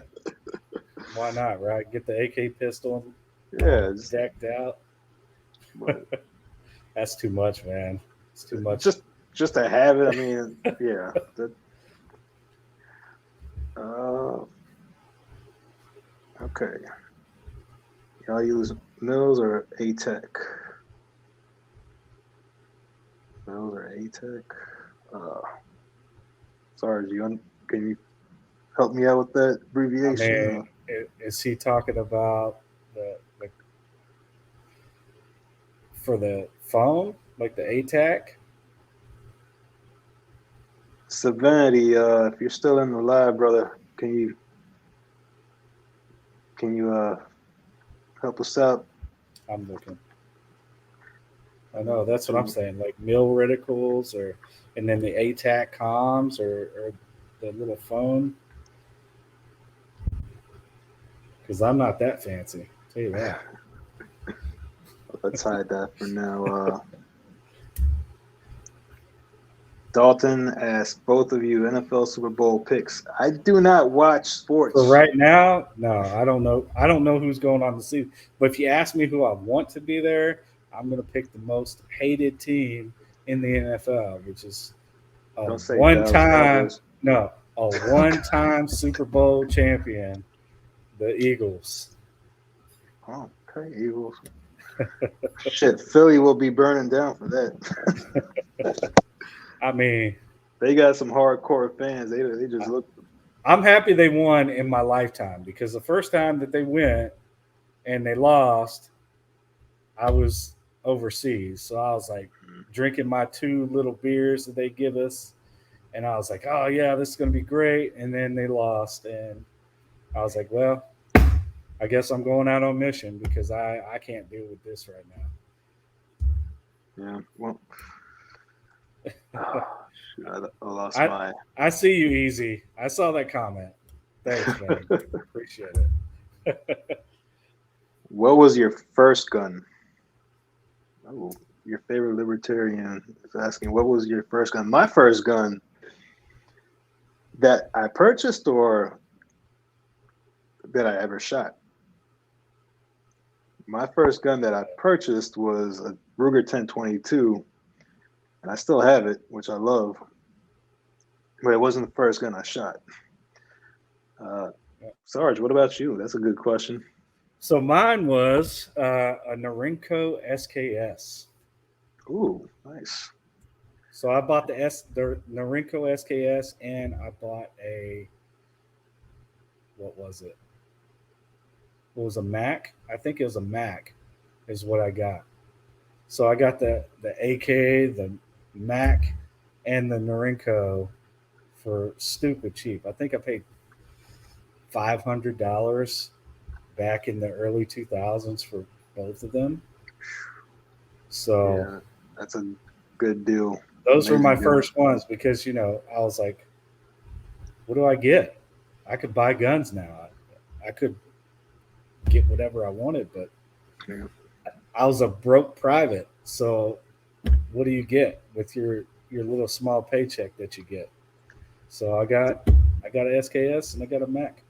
why not, right? Get the AK pistol decked out. But, that's too much, man. It's too much. Just to have it. I mean, yeah. Okay. Y'all use Mills or A-Tech? Mills or A-Tech? Sarge, can you help me out with that abbreviation? I mean, is he talking about the for the phone, like the A-Tech? Savanity, if you're still in the live, brother, can you help us out? I'm looking. I know that's what I'm saying, like mill reticles, and then the A-Tech comms or the little phone. Because I'm not that fancy. I'll tell you that. Let's hide that for now. Dalton asked both of you NFL Super Bowl picks. I do not watch sports. For right now, no, I don't know. I don't know who's going on the season. But if you ask me who I want to be there, I'm going to pick the most hated team in the NFL, which is a one-time Super Bowl champion, the Eagles. Oh, okay, Eagles. Shit, Philly will be burning down for that. I mean, they got some hardcore fans. They just look. I'm happy they won in my lifetime because the first time that they went and they lost, I was overseas. So I was like drinking my 2 little beers that they give us. And I was like, oh, yeah, this is going to be great. And then they lost. And I was like, well, I guess I'm going out on mission because I can't deal with this right now. Yeah, well. Shoot, I lost I see you, Easy. I saw that comment. Thanks, man. Appreciate it. What was your first gun? Oh, your favorite libertarian is asking, what was your first gun? My first gun that I purchased or that I ever shot? My first gun that I purchased was a Ruger 1022, and I still have it, which I love. But it wasn't the first gun I shot. Uh, Sarge, what about you? That's a good question. So mine was a Norinco SKS. Ooh, nice. So I bought the Norinco SKS, and I bought a, what was it? It was a Mac. I think it was a Mac, is what I got. So I got the AK, the Mac, and the Norinco for stupid cheap. I think I paid $500 back in the early 2000s for both of them. So Yeah, that's a good deal. those were my Amazing deal. first ones because I was like, what do I get? I could buy guns now. I could get whatever I wanted, but Yeah. I was a broke private. So what do you get with your little small paycheck that you get? So I got an SKS and I got a Mac.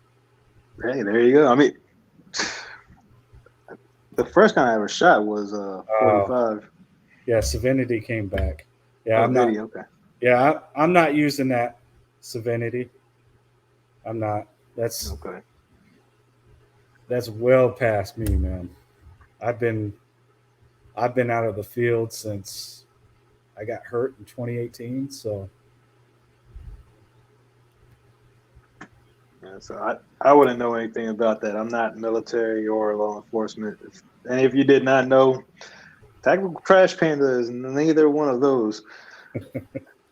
Hey, there you go. I mean, the first gun I ever shot was Oh, 45. yeah, Savinity came back. Yeah, Oh, I'm not. video. Okay. Yeah, I'm not using that Savinity. I'm not. Okay. That's well past me, man. I've been I've been out of the field since I got hurt in 2018. So Yeah, so I wouldn't know anything about that. I'm not military or law enforcement. If any of you did not know, Tactical Trash Panda is neither one of those.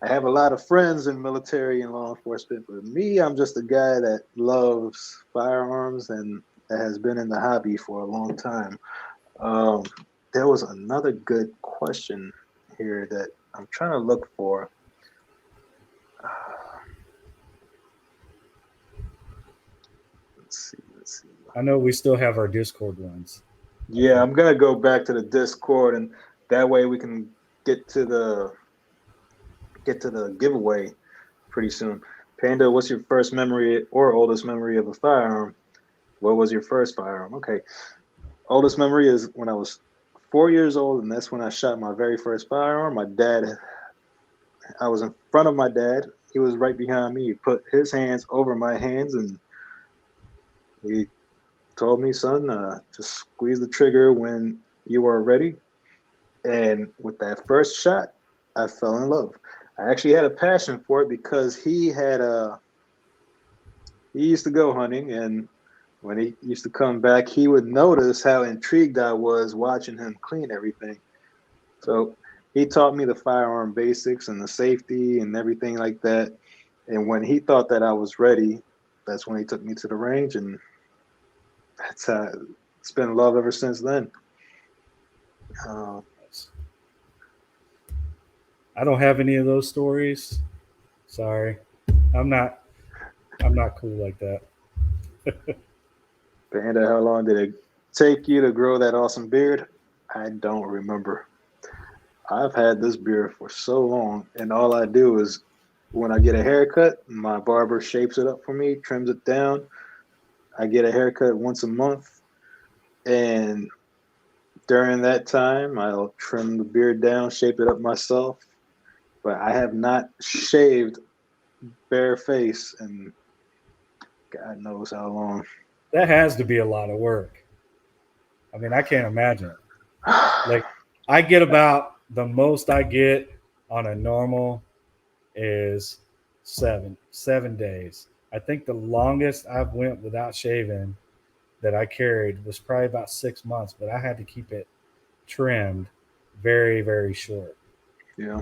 I have a lot of friends in military and law enforcement, but me, I'm just a guy that loves firearms and that has been in the hobby for a long time. Um, there was another good question here that I'm trying to look for. Let's see. I know we still have our Discord ones. I Yeah, think. I'm gonna go back to the Discord, and that way we can get to the get to the giveaway pretty soon. Panda, what's your first memory or oldest memory of a firearm? What was your first firearm? Okay, oldest memory is when I was 4 years old, and that's when I shot my very first firearm. I was in front of my dad. He was right behind me. He put his hands over my hands, and he told me, "Son, just squeeze the trigger when you are ready." And with that first shot, I fell in love. I actually had a passion for it because he used to go hunting, and when he used to come back, he would notice how intrigued I was watching him clean everything. So he taught me the firearm basics and the safety and everything like that. And when he thought that I was ready, that's when he took me to the range, and that's how it's been love ever since then. Uh, I don't have any of those stories. Sorry, I'm not. I'm not cool like that. Panda, how long did it take you to grow that awesome beard? I don't remember. I've had this beard for so long, and all I do is when I get a haircut, my barber shapes it up for me, trims it down. I get a haircut once a month, and during that time, I'll trim the beard down, shape it up myself. But I have not shaved bare face in God knows how long. That has to be a lot of work. I mean, I can't imagine it. Like, I get about the most I get on a normal is 7 days. I think the longest I've went without shaving that I carried was probably about 6 months, but I had to keep it trimmed very, very short Yeah.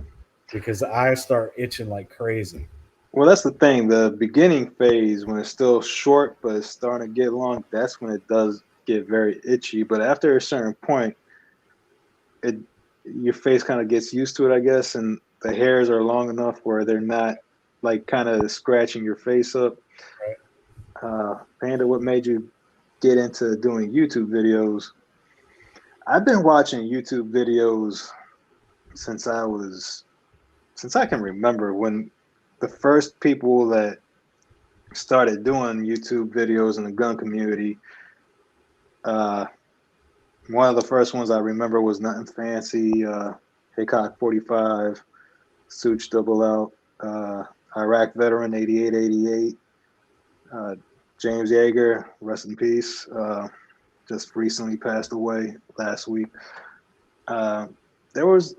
because I start itching like crazy. Well, that's the thing. The beginning phase, when it's still short but it's starting to get long, that's when it does get very itchy. But after a certain point, it your face kind of gets used to it, I guess, and the hairs are long enough where they're not like kind of scratching your face up. Right? Panda, what made you get into doing YouTube videos? I've been watching YouTube videos since since I can remember when the first people that started doing YouTube videos in the gun community. Uh, One of the first ones I remember was nothing fancy. Hickok 45, Such double out, Iraq veteran 8888, James Yeager, rest in peace. Just recently passed away last week. There was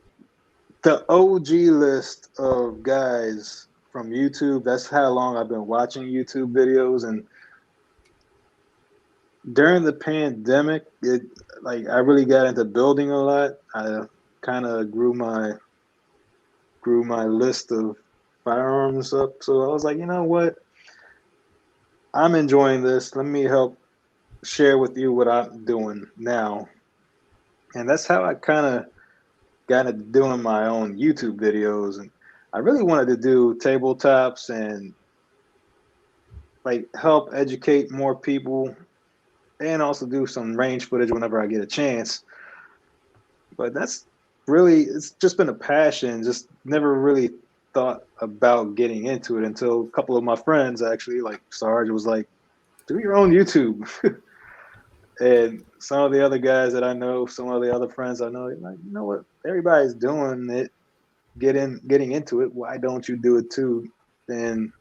the OG list of guys from YouTube. That's how long I've been watching YouTube videos. And during the pandemic, I really got into building a lot. I kind of grew my list of firearms up. So I was like, you know what? I'm enjoying this. Let me help share with you what I'm doing now. And that's how I kind of got into doing my own YouTube videos. And I really wanted to do tabletops and like help educate more people and also do some range footage whenever I get a chance. But that's really, it's just been a passion. Just never really thought about getting into it until a couple of my friends actually, like Sarge, was like, do your own YouTube. And some of the other guys that I know, some of the other friends I know, like, you know what? Everybody's doing it, getting into it. Why don't you do it too? Then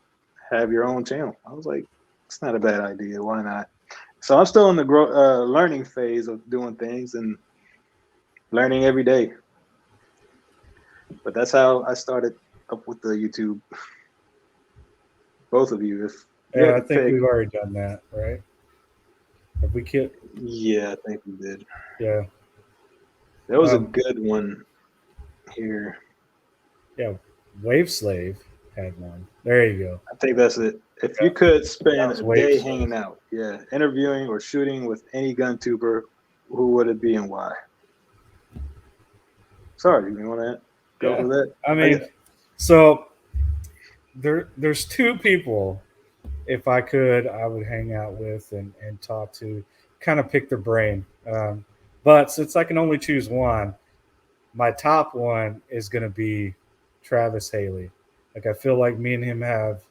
have your own channel. I was like, it's not a bad idea. Why not? So I'm still in the learning phase of doing things and learning every day. But that's how I started up with the YouTube. Both of you, if you Yeah, had I to think pick. we've already done that, right? Have we killed? Yeah, I think we did. Yeah. There was a good one here. Yeah. Wave Slave had one. There you go. I think that's it. If you Yeah. could That spend was a Wave day Slave. hanging out, interviewing or shooting with any gun tuber, who would it be and why? Sorry, you want to go Yeah. through that? I mean, so there's two people, if I could, I would hang out with and talk to, kind of pick their brain. But since I can only choose one, my top one is going to be Travis Haley. Like, I feel like me and him have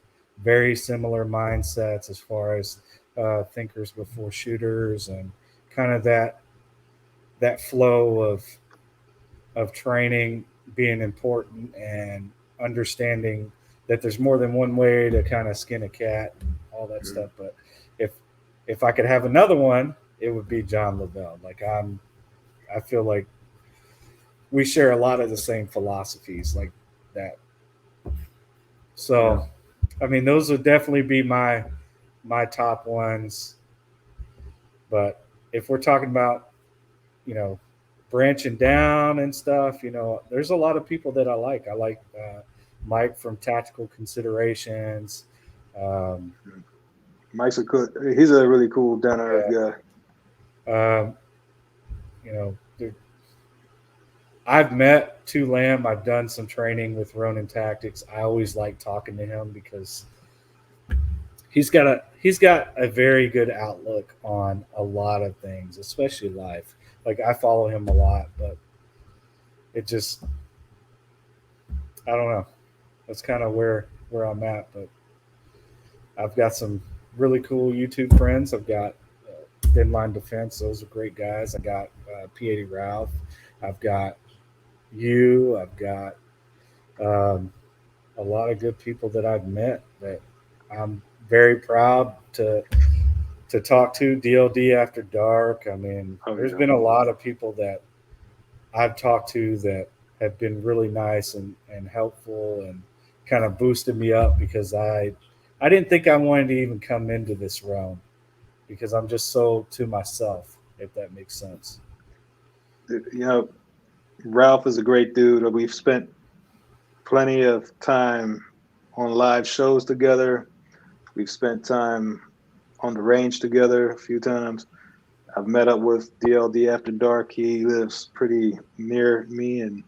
very similar mindsets as far as thinkers before shooters, and kind of that flow of training being important, and understanding that there's more than one way to kind of skin a cat and all that stuff. But if if I could have another one, it would be John Lavelle. Like, I feel like we share a lot of the same philosophies like that. So, I mean, those would definitely be my top ones. But if we're talking about, you know, branching down and stuff, there's a lot of people that I like. I like Mike from Tactical Considerations. Um, Mike's he's a really cool, down to earth yeah, guy. um, you know, I've met Tu Lamb. I've done some training with Ronin Tactics. I always like talking to him because he's got a very good outlook on a lot of things, especially life. Like, I follow him a lot, but it just, I don't know. That's kind of where I'm at. But I've got some really cool YouTube friends. I've got Thin Line Defense. Those are great guys. I got P80 Ralph. I've got you. I've got a lot of good people that I've met that I'm very proud to talk to. DLD After Dark. I mean, there's been a lot of people that I've talked to that have been really nice and helpful, and kind of boosted me up, because I didn't think I wanted to even come into this realm, because I'm just so to myself, if that makes sense. Ralph is a great dude. We've spent plenty of time on live shows together. We've spent time on the range together a few times. I've met up with DLD After Dark. He lives pretty near me, and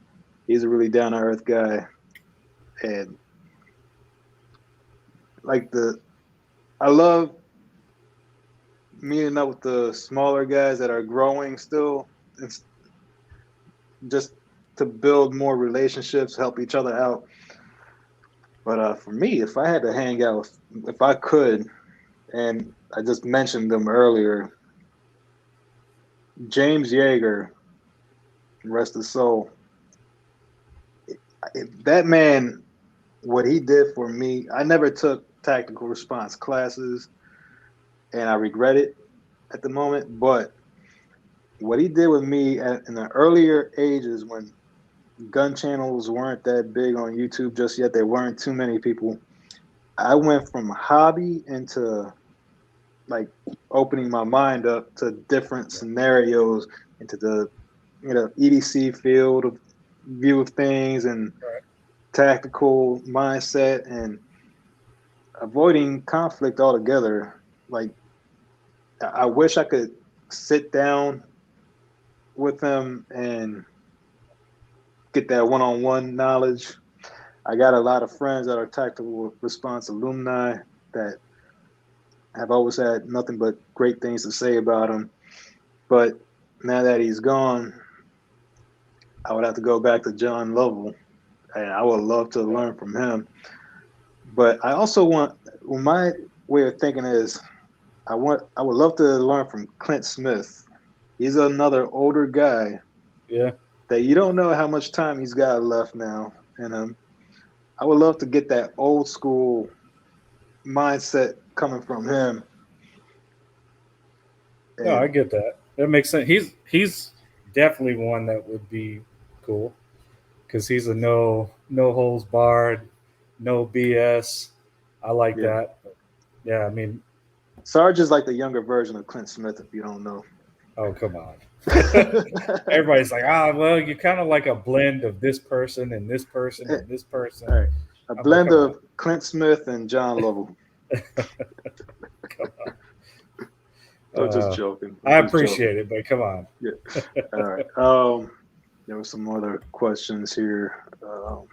he's a really down to earth guy. And I love meeting up with the smaller guys that are growing still. It's just to build more relationships, help each other out. But for me, if I had to hang out, if I could, and I just mentioned them earlier, James Yeager, rest his soul. That man, what he did for me, I never took tactical response classes, and I regret it at the moment. But what he did with me in the earlier ages when gun channels weren't that big on YouTube just yet, there weren't too many people. I went from hobby into like opening my mind up to different scenarios, into the EDC field of view of things and tactical mindset and avoiding conflict altogether. Like I wish I could sit down with him and get that one-on-one knowledge. I got a lot of friends that are tactical response alumni that have always had nothing but great things to say about him. But now that he's gone, I would have to go back to John Lovell, and I would love to learn from him. But I also want, my way of thinking is, I would love to learn from Clint Smith. He's another older guy. Yeah. That you don't know how much time he's got left now. And I would love to get that old school mindset coming from him. And No, I get that. That makes sense. He's definitely one that would be cool because he's a no holds barred, no BS. I like that. Yeah, I mean, Sarge is like the younger version of Clint Smith, if you don't know. Oh, come on. Everybody's like, well, you're kind of like a blend of this person and this person and this person. All right. A blend of Clint Smith and John Lovell. Come on. I'm just joking. I appreciate it, but come on. Yeah. All right. There were some other questions here. Go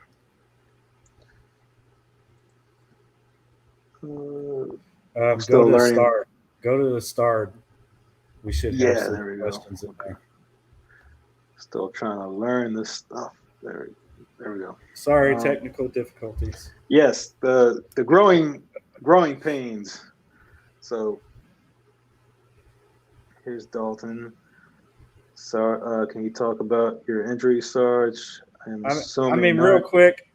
to the star. Go to the star. We should have some questions in there. Still trying to learn this stuff. There we go. Sorry, technical difficulties. Yes, the growing pains. So here's Dalton. Can you talk about your injury, Sarge? I mean, real quick,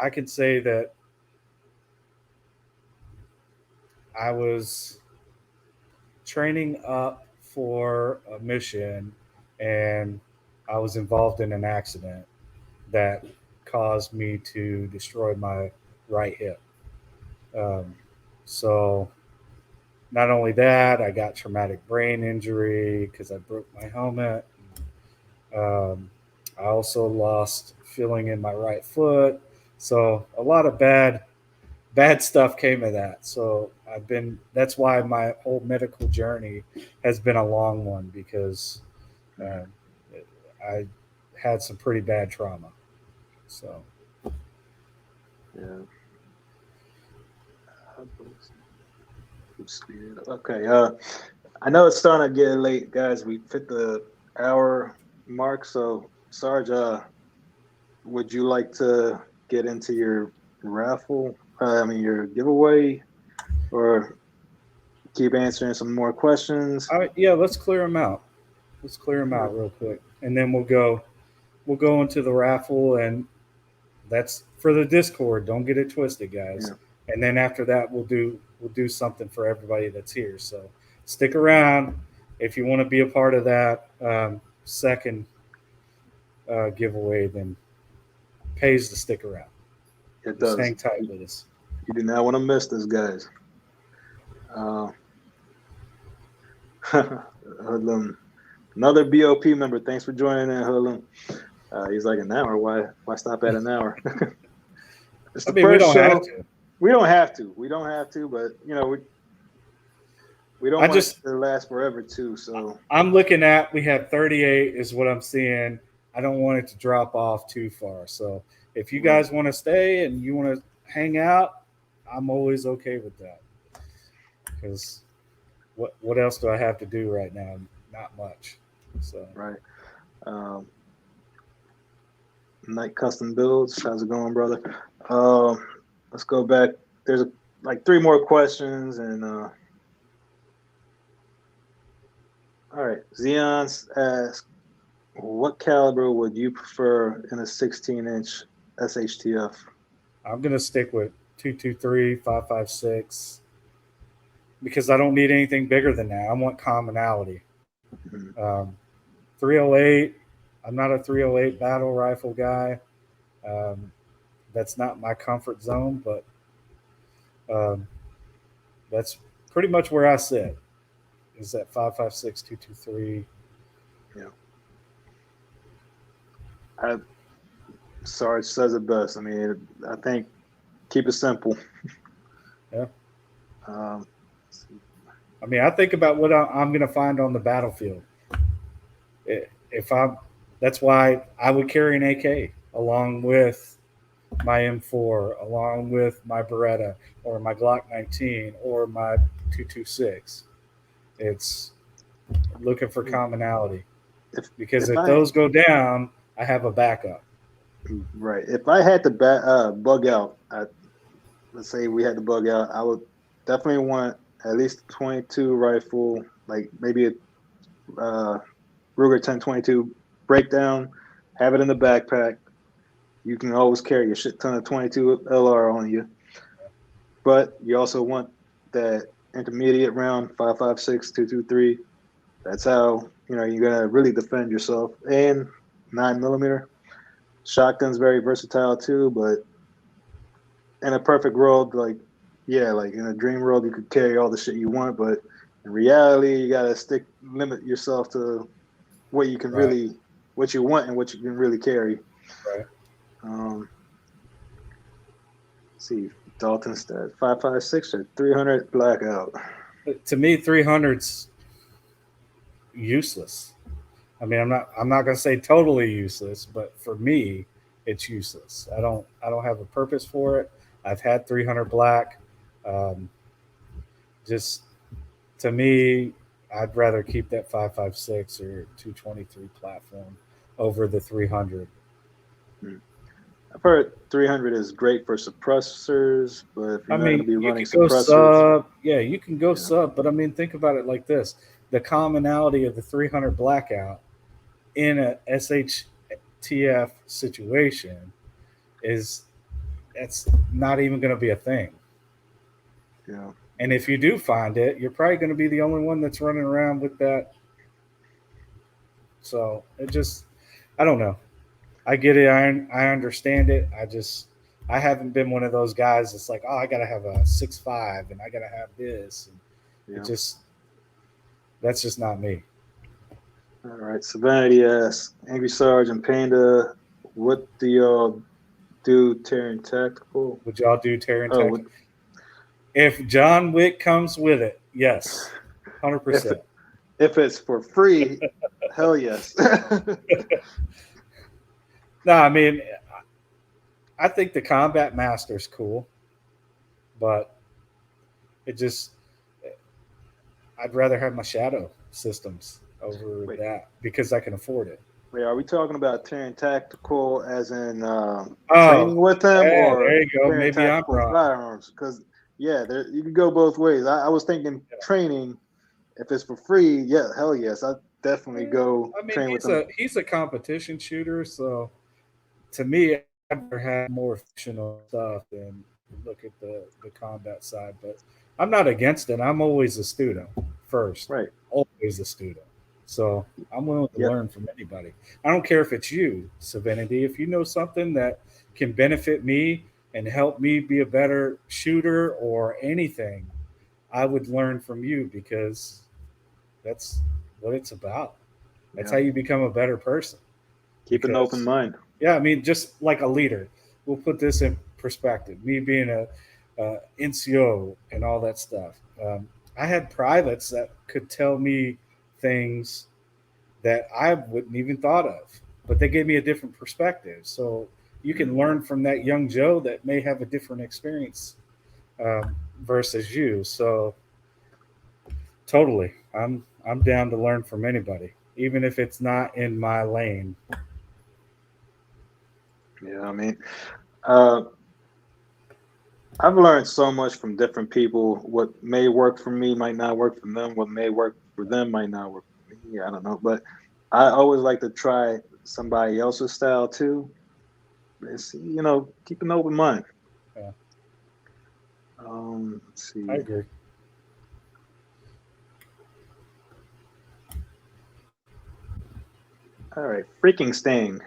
I could say that I was training up for a mission and I was involved in an accident that caused me to destroy my right hip. So not only that, I got traumatic brain injury because I broke my helmet. I also lost feeling in my right foot. So a lot of bad stuff came of that. So that's why my whole medical journey has been a long one because I had some pretty bad trauma. So, yeah. Okay. I know it's starting to get late, guys. We hit the hour mark. So, Sarge, would you like to get into your raffle? Your giveaway, or keep answering some more questions? Yeah, let's clear them out. Let's clear them out real quick, and then we'll go into the raffle, and that's for the Discord. Don't get it twisted, guys. Yeah. And then after that, we'll do something for everybody that's here. So stick around if you want to be a part of that second giveaway. Then pays to stick around. It does. Just hang tight with us. You do not want to miss this, guys. Hoodlum, another BOP member. Thanks for joining in, Hoodlum. He's like, an hour. Why stop at an hour? It's the we don't have to. We don't have to, but we don't want it to last forever too. So I'm looking at, we have 38 is what I'm seeing. I don't want it to drop off too far. So if you guys want to stay and you want to hang out, I'm always okay with that. Because what else do I have to do right now? Not much. So right. Night Custom Builds. How's it going, brother? Let's go back. There's like 3 more questions, and All right. Xeon's asks, what caliber would you prefer in a 16-inch SHTF? I'm gonna stick with 223, 5.56 because I don't need anything bigger than that. I want commonality. Mhm. 308. I'm not a 308 battle rifle guy. Um, that's not my comfort zone, but um, that's pretty much where I sit. Is that 5.56, 223? Yeah. I, Sarge says it best. I mean, I think keep it simple. Yeah. Um, I mean, I think about what I'm going to find on the battlefield. If I'm, that's why I would carry an AK along with my M4, along with my Beretta or my Glock 19 or my 226. It's looking for commonality if because if if I those go down, I have a backup. right, if I had to bug out, let's say we had to bug out, I would definitely want at least a 22 rifle, like maybe a Ruger 1022 breakdown, have it in the backpack. You can always carry a shit ton of 22 LR on you, but you also want that intermediate round 5.56, 223. That's how you're gonna really defend yourself. And 9 millimeter shotgun's very versatile too. But in a perfect world, like yeah, like in a dream world, you could carry all the shit you want. But in reality, you gotta limit yourself to what you can Right, really, what you want and what you can really carry. right. Um, see, Dalton stat 5.56 or 300 blackout. But to me, 300's useless. I mean, I'm not going to say totally useless, but for me, it's useless. I don't have a purpose for it. I've had 300 black. Um, just to me, I'd rather keep that 5.56 or 223 platform over the 300. Hmm. I've heard 300 is great for suppressors, but if you're I not going to mean, be you running can go suppressors, sub. Yeah, you can go yeah, sub, but I mean, think about it like this: the commonality of the 300 blackout in a SHTF situation is it's not even going to be a thing. yeah, And if you do find it, you're probably going to be the only one that's running around with that. So it just, I don't know. I get it. I understand it. I haven't been one of those guys that's like, oh, I got to have a 6.5 and I got to have this. And it yeah. just, that's just not me. All right. Savanity asks, Angry Sarge and Panda, what do y'all do tearing tactical? Would y'all do Terran Oh, Tech? If John Wick comes with it, yes, if 100%. if it's for free, hell yes. No, I mean, I think the Combat Master's cool, but it just, I'd rather have my Shadow systems over wait, that because I can afford it. wait, are we talking about tearing tactical as in Oh, training with them yeah, or there you go. tearing Maybe I'm tactical wrong. firearms? Because yeah, you can go both ways. I was thinking training. If it's for free, yeah, hell yes, I definitely go I mean, train with he's them. a competition shooter, so to me, I'd rather have more fictional stuff than look at the combat side. But I'm not against it. I'm always a student first, Right. always a student. So I'm willing to Yep. learn from anybody. I don't care if it's you, Savinity. If you know something that can benefit me and help me be a better shooter or anything, I would learn from you because that's what it's about. That's Yeah. how you become a better person. Keep an open Because, mind. yeah, I mean, just like a leader, we'll put this in perspective. Me being a NCO and all that stuff, I had privates that could tell me things that I wouldn't even thought of, but they gave me a different perspective. So you can learn from that young Joe that may have a different experience versus you. So totally, I'm down to learn from anybody, even if it's not in my lane. Yeah, I mean, uh, I've learned so much from different people. What may work for me might not work for them. What may work for them might not work for me. Yeah, I don't know, but I always like to try somebody else's style too. It's, keep an open mind. Yeah, Let's I see. agree. All right, freaking Sting.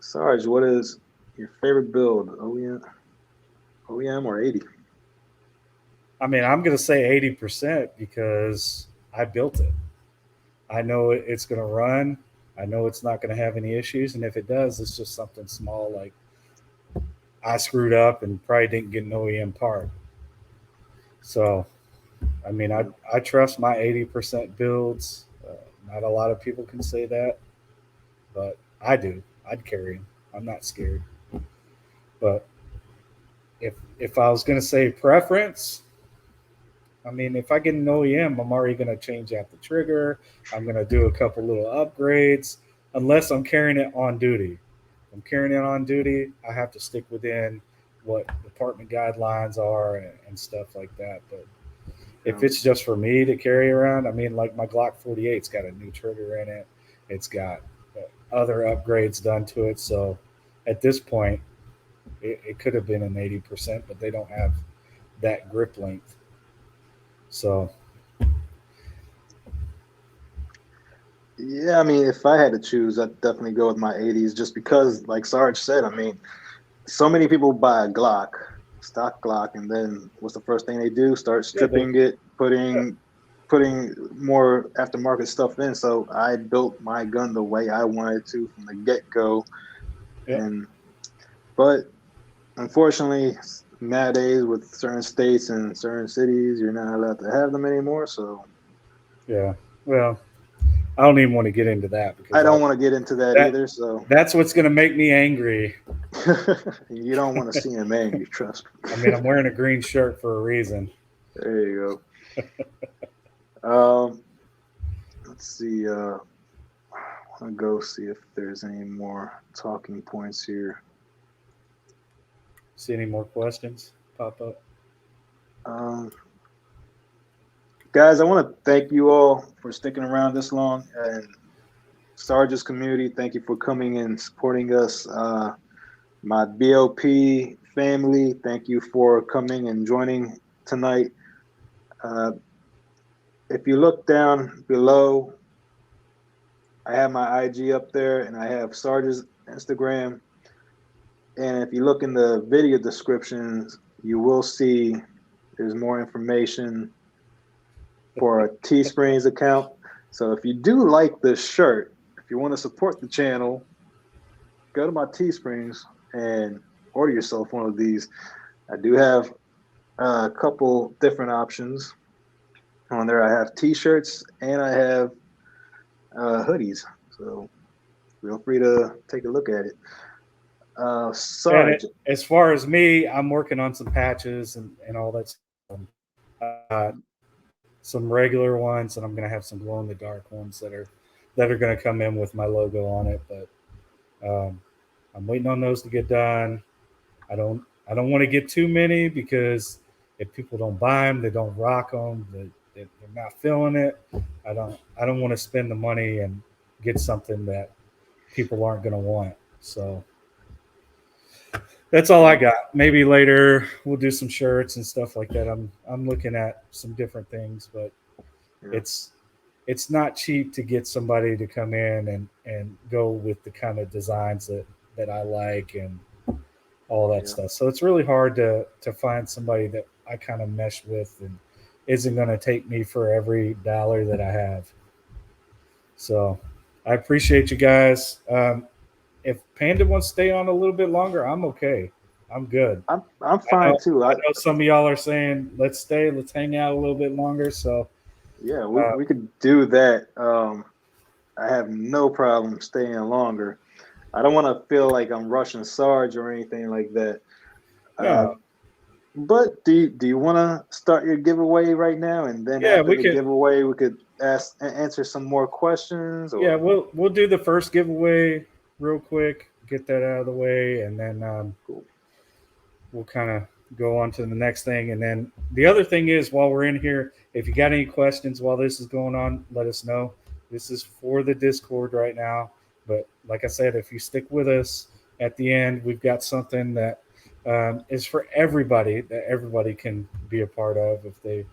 Sarge, what is your favorite build? OEM or 80? I mean, I'm going to say 80% because I built it. I know it's going to run. I know it's not going to have any issues. And if it does, it's just something small like I screwed up and probably didn't get an OEM part. So, I mean, I trust my 80% builds. Not a lot of people can say that, but I do. I'd carry them. I'm not scared. But if I was going to say preference, I mean, if I get an OEM, I'm already going to change out the trigger. I'm going to do a couple little upgrades, unless I'm carrying it on duty. If I'm carrying it on duty, I have to stick within what department guidelines are and stuff like that. But if it's just for me to carry around, I mean, like my Glock 48's got a new trigger in it. It's got other upgrades done to it. So at this point, it could have been an 80%, but they don't have that grip length. So Yeah, I mean, if I had to choose, I'd definitely go with my 80s just because, like Sarge said, I mean, so many people buy a Glock, stock Glock, and then what's the first thing they do? Start yeah, stripping it, putting more aftermarket stuff in. So I built my gun the way I wanted to from the get go, yeah, and but unfortunately nowadays with certain states and certain cities, you're not allowed to have them anymore. So yeah. Well, I don't even want to get into that because I don't want to get into that that either. So that's what's going to make me angry. you don't want to see him angry, trust me. I mean, I'm wearing a green shirt for a reason. There you go. Let's see. I want to go see if there's any more talking points here. See any more questions pop up? Um, Guys, I want to thank you all for sticking around this long, and Sarge's community. Thank you for coming and supporting us. My BOP family, thank you for coming and joining tonight. Uh, if you look down below, I have my IG up there, and I have Sarge's Instagram. And if you look in the video descriptions, you will see there's more information for a Teesprings account. So if you do like this shirt, if you want to support the channel, go to my Teesprings and order yourself one of these. I do have a couple different options on there. I have T-shirts and I have hoodies. So feel free to take a look at it. Sarge. As far as me, I'm working on some patches and all that stuff. Some regular ones, and I'm going to have some glow in the dark ones that are going to come in with my logo on it. But I'm waiting on those to get done. I don't want to get too many because if people don't buy them, they don't rock them. They're not feeling it. I don't want to spend the money and get something that people aren't going to want. So that's all I got. Maybe later we'll do some shirts and stuff like that. I'm looking at some different things, but it's not cheap to get somebody to come in and go with the kind of designs that I like and all that stuff. So it's really hard to find somebody that I kind of mesh with and isn't going to take me for every dollar that I have. So I appreciate you guys. If Panda wants to stay on a little bit longer, I'm okay. I'm good. I'm fine too. I know some of y'all are saying let's stay, let's hang out a little bit longer. So yeah, we could do that. I have no problem staying longer. I don't want to feel like I'm rushing Sarge or anything like that. no. But do you want to start your giveaway right now, and then after the giveaway, we could answer some more questions? Or? Yeah, we'll do the first giveaway real quick, get that out of the way, and then we'll kind of go on to the next thing. And then the other thing is, while we're in here, if you got any questions while this is going on, let us know. This is for the Discord right now. But like I said, if you stick with us at the end, we've got something that is for everybody, that everybody can be a part of if they,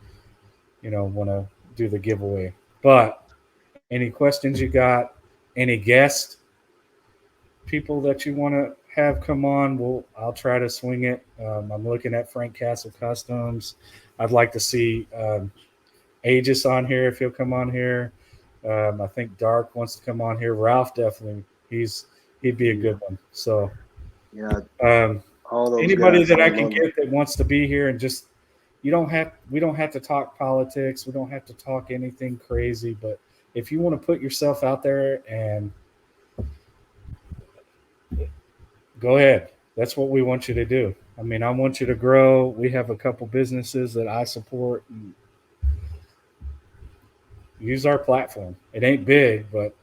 want to do the giveaway. But any questions you got, any guests, people that you want to have come on, I'll try to swing it. I'm looking at Frank Castle Customs. I'd like to see Aegis on here if he'll come on here. I think Dark wants to come on here. Ralph definitely. He'd be a good one. So yeah, all those anybody that I can get that wants to be here, and just we don't have to talk politics. We don't have to talk anything crazy. But if you want to put yourself out there and go ahead. That's what we want you to do. I mean, I want you to grow. We have a couple businesses that I support. And use our platform. It ain't big, but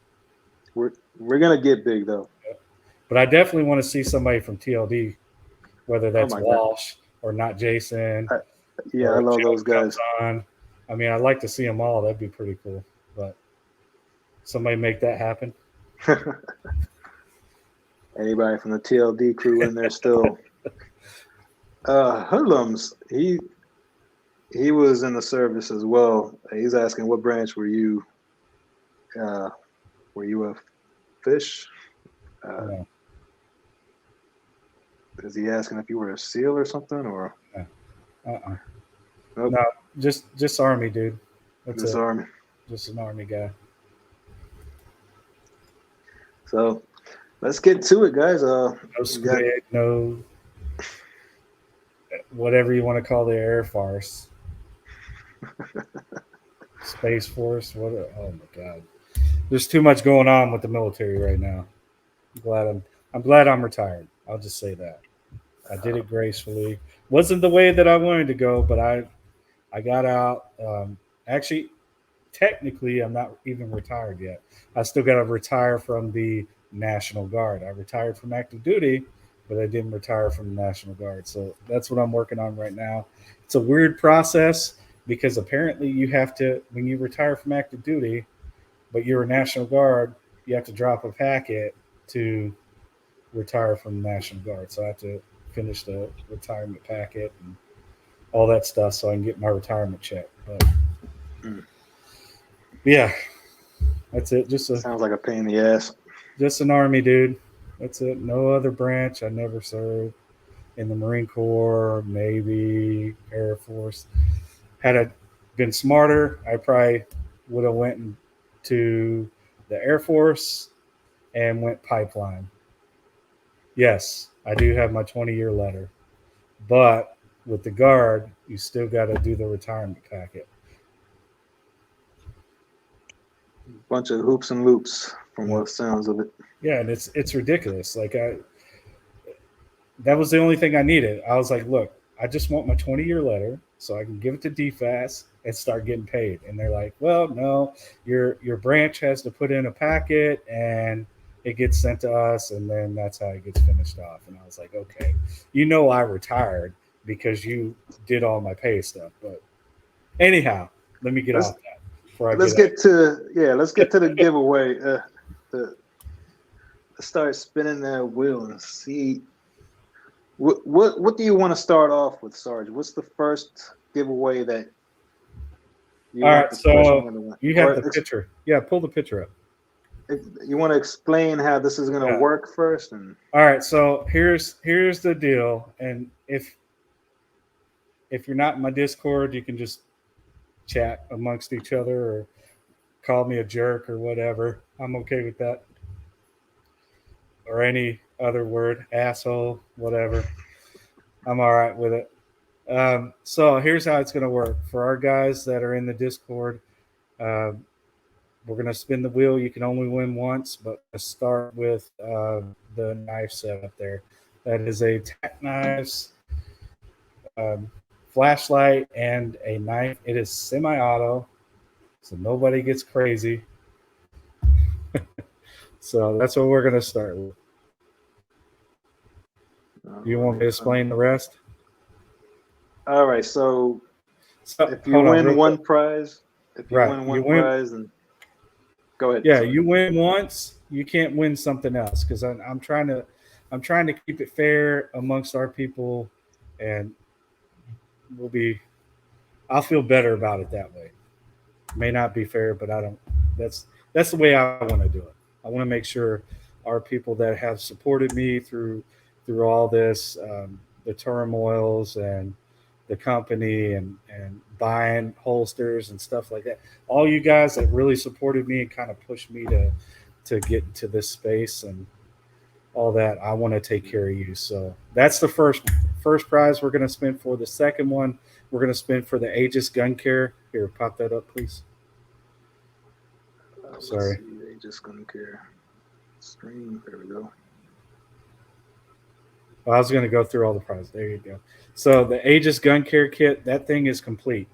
we're gonna get big though. But I definitely want to see somebody from TLD, whether that's Walsh or Not Jason. I love those guys. On. I mean, I'd like to see them all. That'd be pretty cool. But somebody make that happen. Anybody from the TLD crew in there still? Hoodlums, he was in the service as well. He's asking, what branch were you? Were you a fish? No. Is he asking if you were a SEAL or something? Or Nope. No, just Army, dude. That's just Army. Just an Army guy. So let's get to it, guys. No squid, no whatever you want to call the Air Force, Space Force. Oh my God, there's too much going on with the military right now. I'm glad I'm retired. I'll just say that. I did it gracefully. Wasn't the way that I wanted to go, but I got out. Actually, technically, I'm not even retired yet. I still got to retire from the National Guard. I retired from active duty, but I didn't retire from the National Guard. So that's what I'm working on right now. It's a weird process because apparently you have to, when you retire from active duty, but you're a National Guard, you have to drop a packet to retire from the National Guard. So I have to finish the retirement packet and all that stuff so I can get my retirement check. But yeah, that's it. Sounds like a pain in the ass. Just an Army, dude. That's it. No other branch. I never served in the Marine Corps, Navy, Air Force. Had I been smarter, I probably would have went to the Air Force and went pipeline. Yes, I do have my 20-year letter. But with the Guard, you still got to do the retirement packet. Bunch of hoops and loops from what sounds of it. Yeah, and it's ridiculous. Like that was the only thing I needed. I was like, look, I just want my 20-year letter so I can give it to DFAS and start getting paid. And they're like, well, no, your branch has to put in a packet and it gets sent to us, and then that's how it gets finished off. And I was like, okay, I retired because you did all my pay stuff. But anyhow, let me get off that. Let's get to the giveaway. Start spinning that wheel and see what do you want to start off with, Sarge? What's the first giveaway that you all right, so you have the picture. Yeah, pull the picture up. If you want to explain how this is going to work first. And all right, so here's the deal. And if you're not in my Discord, you can just chat amongst each other or call me a jerk or whatever. I'm okay with that. Or any other word, asshole, whatever. I'm all right with it. So here's how it's going to work. For our guys that are in the Discord, we're going to spin the wheel. You can only win once, but let's start with the knife set up there. That is a Tac Knives flashlight and a knife. It is semi-auto, so nobody gets crazy. So that's what we're going to start with. You want me to explain the rest? All right. So So if you hold on, win real one quick. prize, if you Right, win you one win. prize, and go ahead. Yeah, Sorry. you win once, you can't win something else because I'm trying to keep it fair amongst our people, and we'll be. I'll feel better about it that way. May not be fair, but I don't. That's the way I want to do it. I want to make sure our people that have supported me through all this, the turmoils and the company and buying holsters and stuff like that. All you guys that really supported me and kind of pushed me to get into this space and all that. I want to take care of you. So that's the first prize we're going to spend for. The second one we're going to spend for the Aegis Gun Care. Here, pop that up, please. Let's Sorry. see. Aegis Gun Care. Stream. There we go. Well, I was going to go through all the prizes. There you go. So the Aegis Gun Care kit, that thing is complete.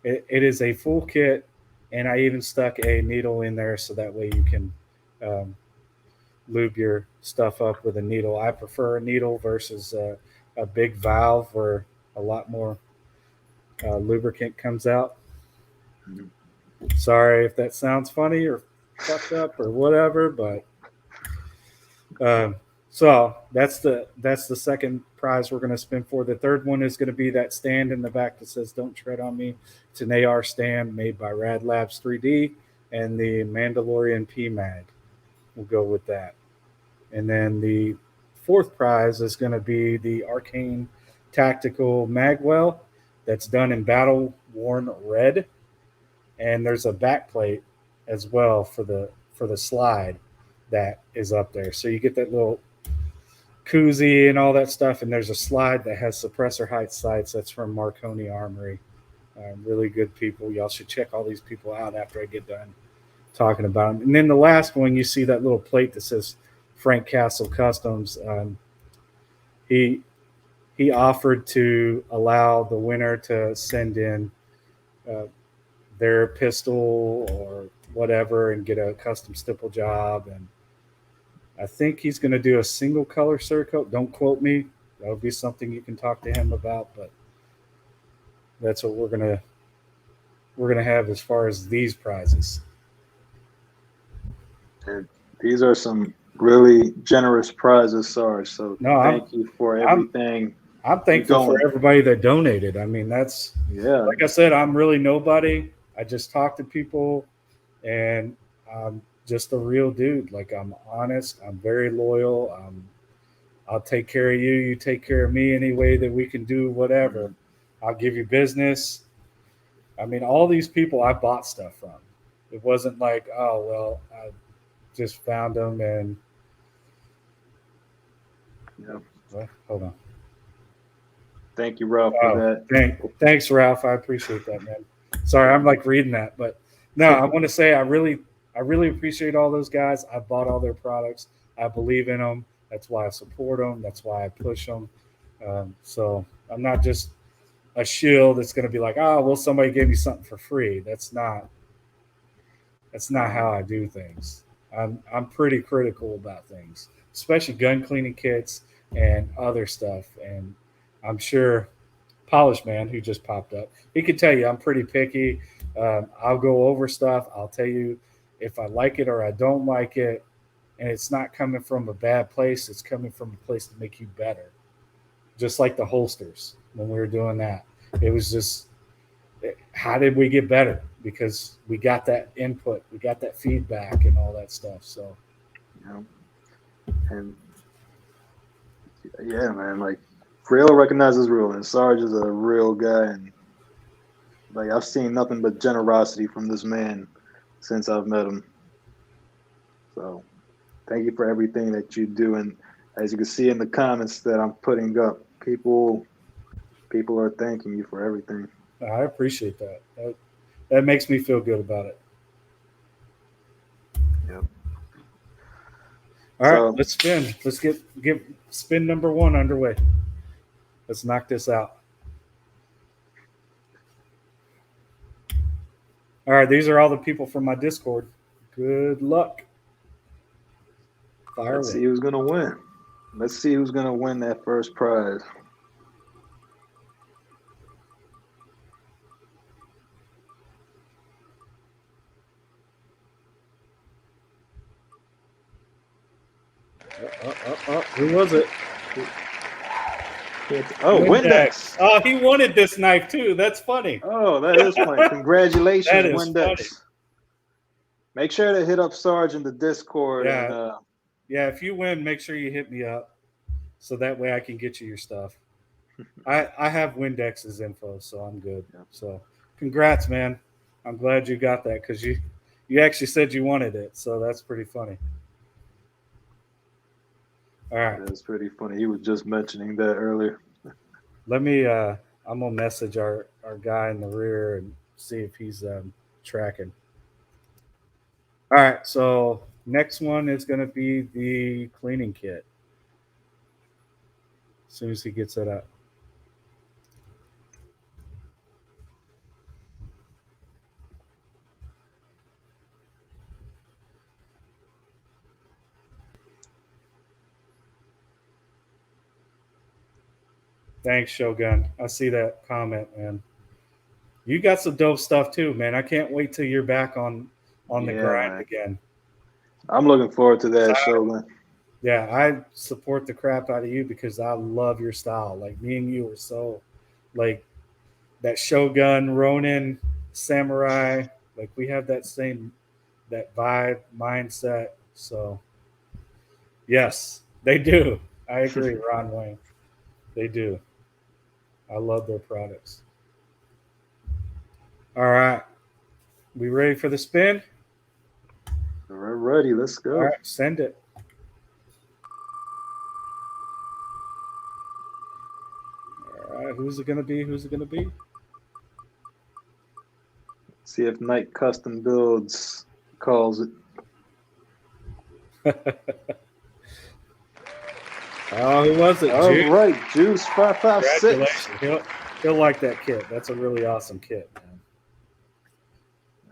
It is a full kit, and I even stuck a needle in there so that way you can um, lube your stuff up with a needle. I prefer a needle versus a big valve where a lot more lubricant comes out. Mhm. Sorry if that sounds funny or fucked up or whatever, but so that's the second prize we're going to spin for. The third one is going to be that stand in the back that says "Don't tread on me." It's an AR stand made by Rad Labs 3D and the Mandalorian PMag. We'll go with that. And then the fourth prize is going to be the Arcane Tactical Magwell that's done in battle worn red, and there's a back plate as well for the slide that is up there. So you get that little koozie and all that stuff, and there's a slide that has suppressor height sights. That's from Marconi Armory. Really good people. Y'all should check all these people out after I get done talking about them. And then the last one, you see that little plate that says Frank Castle Customs. He he offered to allow the winner to send in uh, their pistol or whatever and get a custom stipple job. And I think he's going to do a single color Cerakote. Don't quote me. That'll be something you can talk to him about. But that's what we're gonna have as far as these prizes. And these are some really generous prizes, Sarge. So No, thank you for I'm everything I'm you're thankful for doing. everybody that donated. I mean, that's Yeah. like I said, I'm really nobody. I just talk to people, and I'm just a real dude. Like I'm honest. I'm very loyal. I'll take care of you. You take care of me any way that we can do whatever. Mhm. I'll give you business. I mean, all these people I bought stuff from. It wasn't like, oh well, I just found them and Yep. well, hold on. Thank you, Ralph, for Oh, that. thanks, Ralph. I appreciate that, man. Sorry, I'm like reading that, but no, I want to say I really appreciate all those guys. I bought all their products. I believe in them. That's why I support them. That's why I push them. So I'm not just a shill that's going to be like, oh, well, somebody gave me something for free. That's not how I do things. I'm pretty critical about things, especially gun cleaning kits and other stuff. And I'm sure Polish Man who just popped up, he could tell you I'm pretty picky. I'll go over stuff. I'll tell you if I like it or I don't like it, and it's not coming from a bad place. It's coming from a place to make you better. Just like the holsters when we were doing that, it was just how did we get better? Because we got that input, we got that feedback, and all that stuff. So, You know, and yeah, man, like real recognizes real, and Sarge is a real guy, and like I've seen nothing but generosity from this man since I've met him. So thank you for everything that you do, and as you can see in the comments that I'm putting up, people are thanking you for everything. I appreciate that. That makes me feel good about it. Yep. All right, So let's spin. Let's get spin number one underway. Let's knock this out. All right, these are all the people from my Discord. Good luck. Fire let's away. see who's gonna win. Let's see who's gonna win that first prize. Who was it? Oh, Windex. Oh, he wanted this knife too. That's funny. Oh, that is funny. Congratulations, That is Windex. funny. Make sure to hit up Sarge in the Discord. Yeah. And, Yeah, if you win, make sure you hit me up so that way I can get you your stuff. I have Windex's info, so I'm good. Yeah. So congrats, man. I'm glad you got that because you actually said you wanted it, so that's pretty funny. All right. That's pretty funny. He was just mentioning that earlier. Let me I'm gonna message our guy in the rear and see if he's tracking. All right, so next one is gonna be the cleaning kit. As soon as he gets it up. Thanks, Shogun. I see that comment, man. You got some dope stuff too, man. I can't wait till you're back on the grind man. again. I'm looking forward to that, Shogun. Yeah, I support the crap out of you because I love your style. Like me and you are so like that Shogun, Ronin, Samurai. Like we have that same that vibe, mindset. So yes, they do. I agree, Ron Wayne. They do. I love their products. All right. We ready for the spin? We're ready. Let's go. All right, send it. All right, who's it going to be? Who's it going to be? See if Night Custom Builds calls it. Oh, who was it? All Juice? right, Juice 556. Congratulations. He'll like that kit. That's a really awesome kit, man.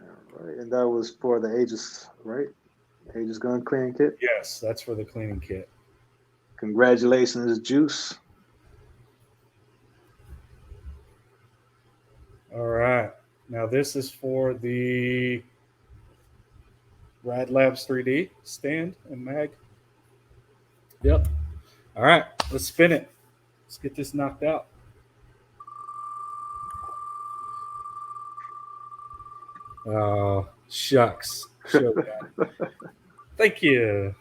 All right, and that was for the Aegis, right? Aegis Gun Cleaning Kit. Yes, that's for the cleaning kit. Congratulations, Juice. All right. Now this is for the Rad Labs 3D stand and mag. Yep. All right, let's spin it. Let's get this knocked out. Oh, shucks. Thank you.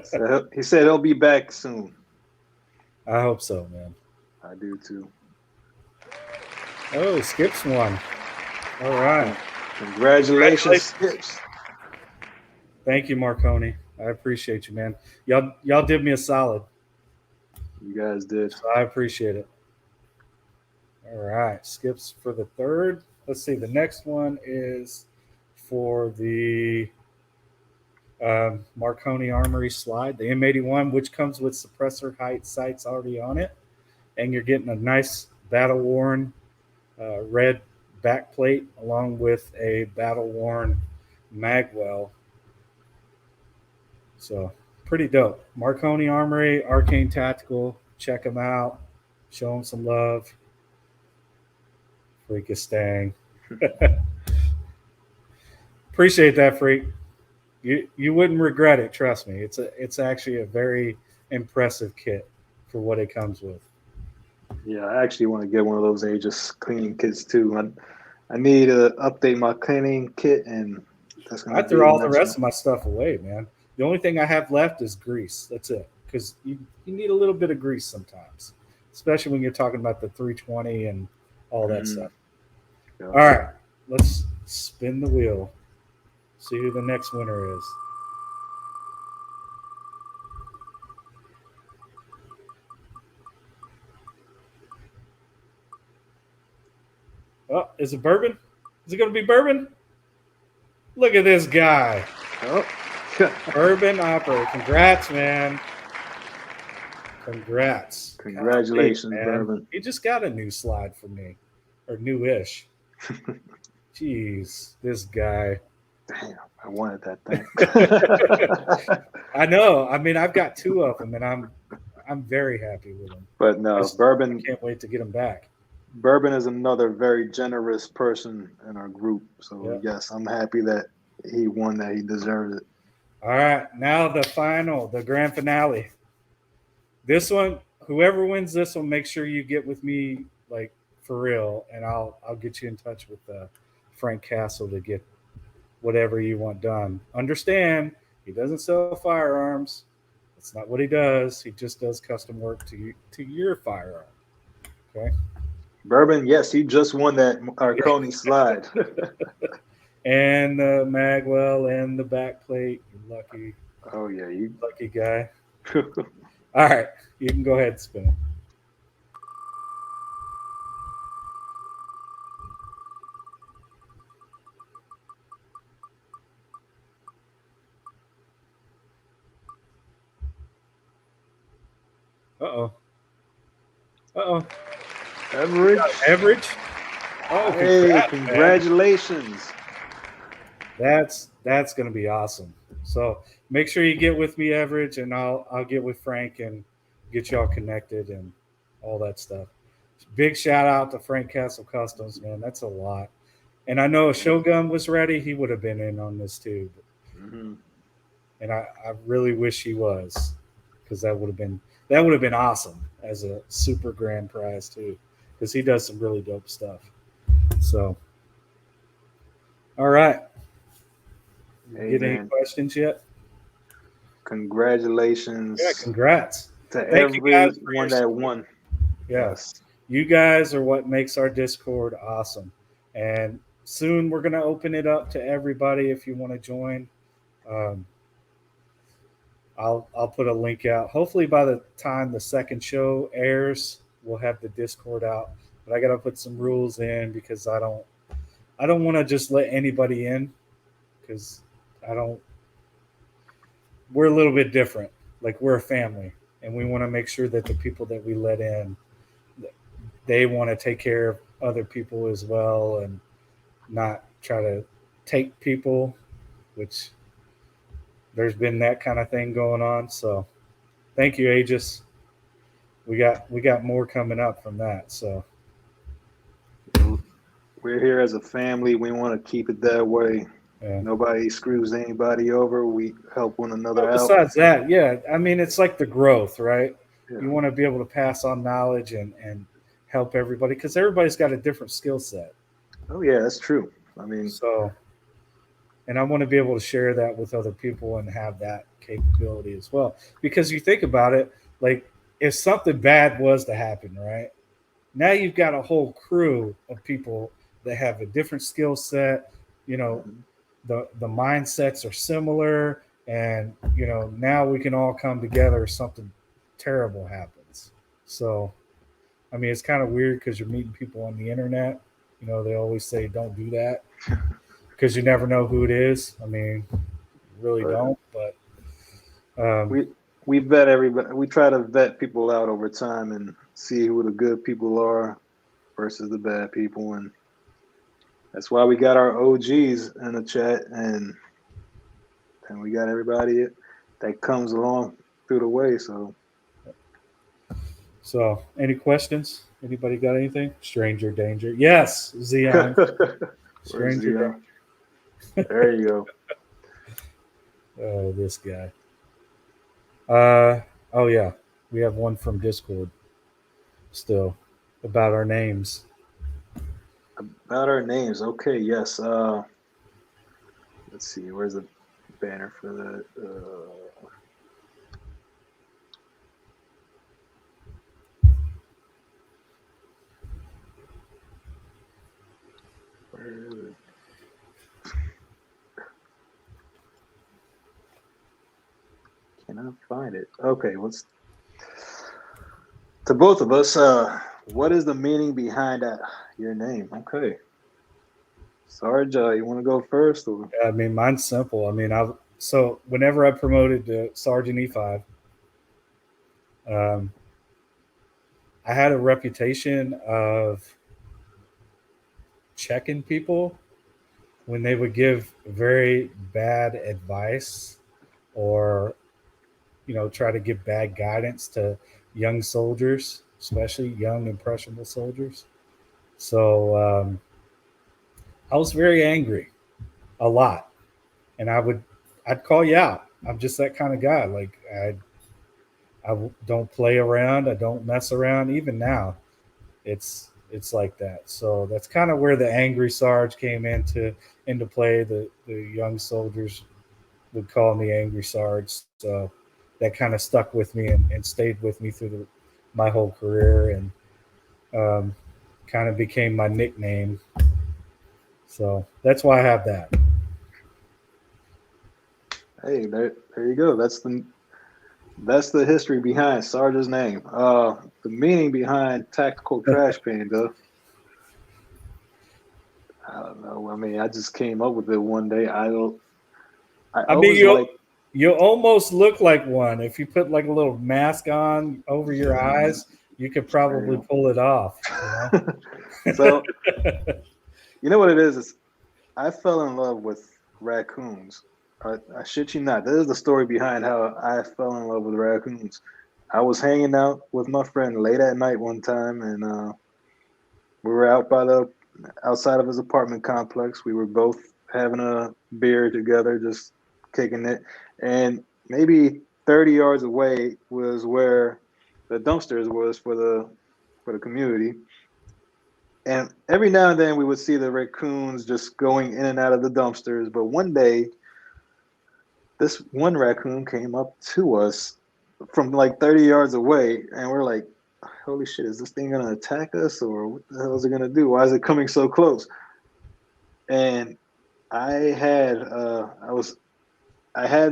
So he said he'll be back soon. I hope so, man. I do too. Oh, Skips won. All right. Congratulations, Skips. Thank you, Marconi. I appreciate you, man. Y'all did me a solid. You guys did. So I appreciate it. All right. Skips for the third. Let's see. The next one is for the Marconi Armory slide, the M81, which comes with suppressor height sights already on it. And you're getting a nice battle-worn red backplate along with a battle-worn magwell. So pretty dope. Marconi Armory, Arcane Tactical. Check them out. Show them some love. Freak is staying. Appreciate that, Freak. You wouldn't regret it. Trust me. It's actually a very impressive kit for what it comes with. Yeah, I actually want to get one of those Aegis cleaning kits too. I need to update my cleaning kit, and that's gonna. I threw all the rest of my stuff away, man. The only thing I have left is grease. That's it. Because you need a little bit of grease sometimes, especially when you're talking about the 320 and all that stuff. Yeah. All right, let's spin the wheel. See who the next winner is. Oh, is it Bourbon? Is it going to be Bourbon? Look at this guy. Oh. Urban Operator. Congrats, man. Congrats. Congratulations, Bourbon. He just got a new slide for me. Or new-ish. Jeez, this guy. Damn, I wanted that thing. I know. I mean, I've got two of them, and I'm very happy with them. But no, Bourbon. I can't wait to get them back. Bourbon is another very generous person in our group. So, yes, I'm happy that he won that. He deserves it. All right, now the grand finale. This one, whoever wins this one, make sure you get with me, like for real, and I'll get you in touch with Frank Castle to get whatever you want done. Understand, he doesn't sell firearms. That's not what he does. He just does custom work to your firearm. Okay. Bourbon, yes, he just won that Marconi slide. And the magwell and the back plate. You lucky. Oh yeah, you lucky guy. All right, you can go ahead and spin it. Uh-oh. Uh-oh. Average. Average? Oh, hey, congratulations. That's going to be awesome. So make sure you get with me, Average, and I'll get with Frank and get y'all connected and all that stuff. Big shout out to Frank Castle Customs, man. That's a lot. And I know if Shogun was ready, he would have been in on this too. Mm-hmm. And I really wish he was, because that would have been awesome as a super grand prize too, because he does some really dope stuff. So, all right. Hey, get any questions yet? Congratulations. Yeah, congrats to everyone that won. Yes. You guys are what makes our Discord awesome. And soon we're going to open it up to everybody if you want to join. I'll put a link out. Hopefully by the time the second show airs, we'll have the Discord out. But I got to put some rules in because I don't want to just let anybody in, because we're a little bit different. Like, we're a family, and we want to make sure that the people that we let in, they want to take care of other people as well and not try to take people, which there's been that kind of thing going on. So thank you, Aegis. We got more coming up from that. So we're here as a family. We want to keep it that way. Yeah. Nobody screws anybody over. We help one another out. Besides that, yeah, I mean, it's like the growth, right? Yeah. You want to be able to pass on knowledge and help everybody, because everybody's got a different skill set. Oh yeah, that's true. I mean, and I want to be able to share that with other people and have that capability as well. Because you think about it, like, if something bad was to happen, right? Now you've got a whole crew of people that have a different skill set. You know, the mindsets are similar, and now we can all come together if something terrible happens. So, I mean, it's kind of weird because you're meeting people on the internet. They always say don't do that because you never know who it is. I mean, you really don't. But we vet everybody. We try to vet people out over time and see who the good people are versus the bad people, and that's why we got our OGs in the chat, and we got everybody that comes along through the way. So, any questions? Anybody got anything? Stranger danger. Yes, Xeon. Stranger danger. There you go. Oh, this guy. Oh yeah, we have one from Discord. Still, about our names. About our names. Okay. Yes. Let's see. Where's the banner for that? Where is it? Cannot find it. Okay, to both of us, what is the meaning behind your name? Okay. Sarge, you want to go first? Or? I mean, mine's simple. I mean, so whenever I promoted to Sergeant E5, I had a reputation of checking people when they would give very bad advice or try to give bad guidance to young soldiers, especially young impressionable soldiers. So I was very angry a lot, and I'd call you out. I'm just that kind of guy. Like don't play around. I don't mess around. Even now, it's like that. So that's kind of where the angry Sarge came into play. The young soldiers would call me Angry Sarge. So that kind of stuck with me and stayed with me through my whole career, and um, kind of became my nickname. So that's why I have that. Hey, there you go. That's the history behind Sarge's name. The meaning behind Tactical Trash Panda. I don't know. I mean, I just came up with it one day. I I mean, always like. you almost look like one. If you put like a little mask on over your Yeah, man. eyes, you could probably pull it off. So you know what it is? Is I fell in love with raccoons. I shit you not. This is the story behind how I fell in love with raccoons. I was hanging out with my friend late at night one time, and we were out by the outside of his apartment complex. We were both having a beer together, just kicking it. And maybe 30 yards away was where the dumpsters was for the community. And every now and then we would see the raccoons just going in and out of the dumpsters. But one day, this one raccoon came up to us from like 30 yards away, and we're like, holy shit, is this thing gonna attack us, or what the hell is it gonna do? Why is it coming so close? And I had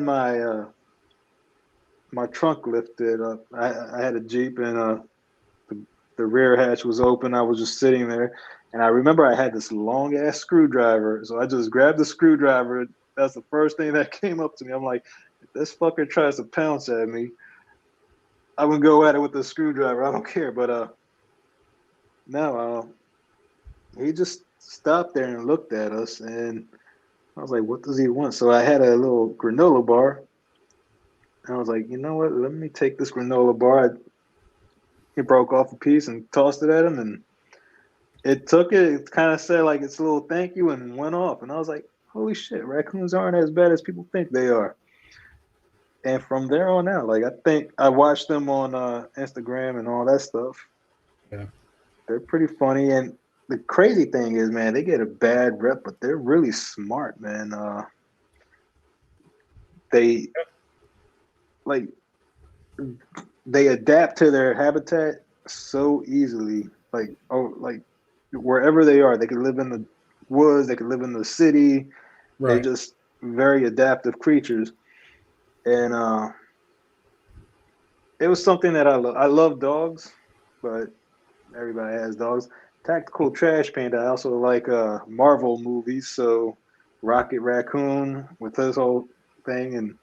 my trunk lifted up. I had a Jeep, and the, the rear hatch was open. I was just sitting there, and I remember I had this long ass screwdriver, so I just grabbed the screwdriver. That's the first thing that came up to me. I'm like, if this fucker tries to pounce at me, I'm gonna go at it with the screwdriver. I don't care. But no, he just stopped there and looked at us, and I was like, what does he want? So I had a little granola bar. And I was like, you know what? Let me take this granola bar. He broke off a piece and tossed it at him, and it took it. It kind of said like it's a little thank you and went off. And I was like, holy shit, raccoons aren't as bad as people think they are. And from there on out, like I think I watched them on Instagram and all that stuff. Yeah. They're pretty funny. And the crazy thing is, man, they get a bad rep, but they're really smart, man. They like they adapt to their habitat so easily. Like wherever they are, they can live in the woods, they can live in the city. They're Right. just very adaptive creatures. And it was something that I love. I love dogs, but everybody has dogs. Tactical Trash Panda. I also like Marvel movies, so Rocket Raccoon with his whole thing, and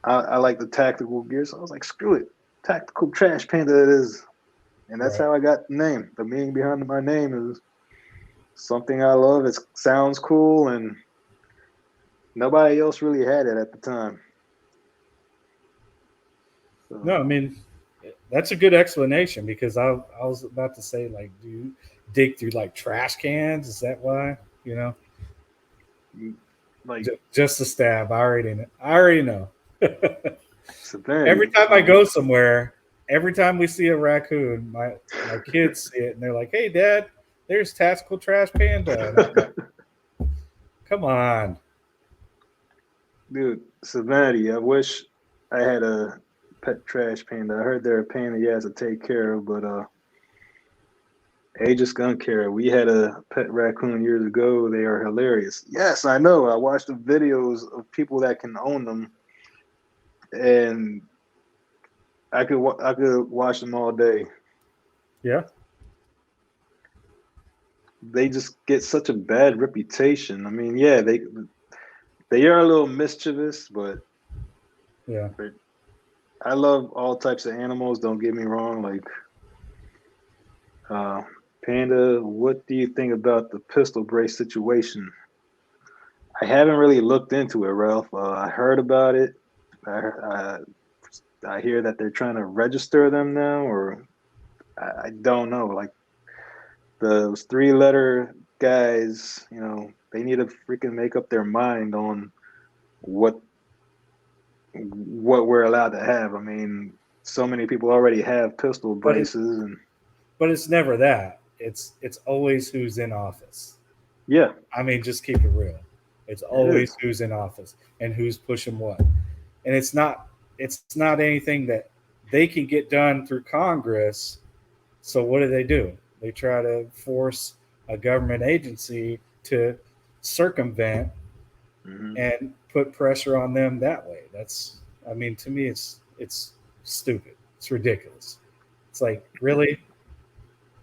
I like the tactical gear. So I was like, screw it, Tactical Trash Panda it is, and that's Right. how I got the name. The meaning behind my name is something I love. It sounds cool, and nobody else really had it at the time. No, So I mean that's a good explanation because I was about to say like, do you dig through like trash cans? Is that why? You know, like just a stab. I already know. I already know. Every severity. time I go somewhere, every time we see a raccoon, my kids see it and they're like, "Hey, Dad, there's Tactical Trash Panda." And I'm like, "Come on." Dude, severity. I wish I had a pet trash panda. I heard they're a pain in the ass to take care of, but Aegis Gun Care. We had a pet raccoon years ago. They are hilarious. Yes, I know. I watched the videos of people that can own them, and I could watch them all day. Yeah. They just get such a bad reputation. I mean, yeah, they are a little mischievous, but Yeah. I love all types of animals. Don't get me wrong. Like uh, Panda, what do you think about the pistol brace situation? I haven't really looked into it, Ralph. I heard about it. I, I hear that they're trying to register them now, or I don't know. Like those three-letter guys, they need to freaking make up their mind on what what we're allowed to have. I mean, so many people already have pistol But braces, and it's never that. It's always who's in office. yeah, I mean, just keep it real. It's it always is. who's in office and who's pushing what. And it's not anything that they can get done through Congress. So what do? They try to force a government agency to circumvent Mm-hmm. and put pressure on them that way. That's, I mean, to me, it's stupid. It's ridiculous. It's like, really?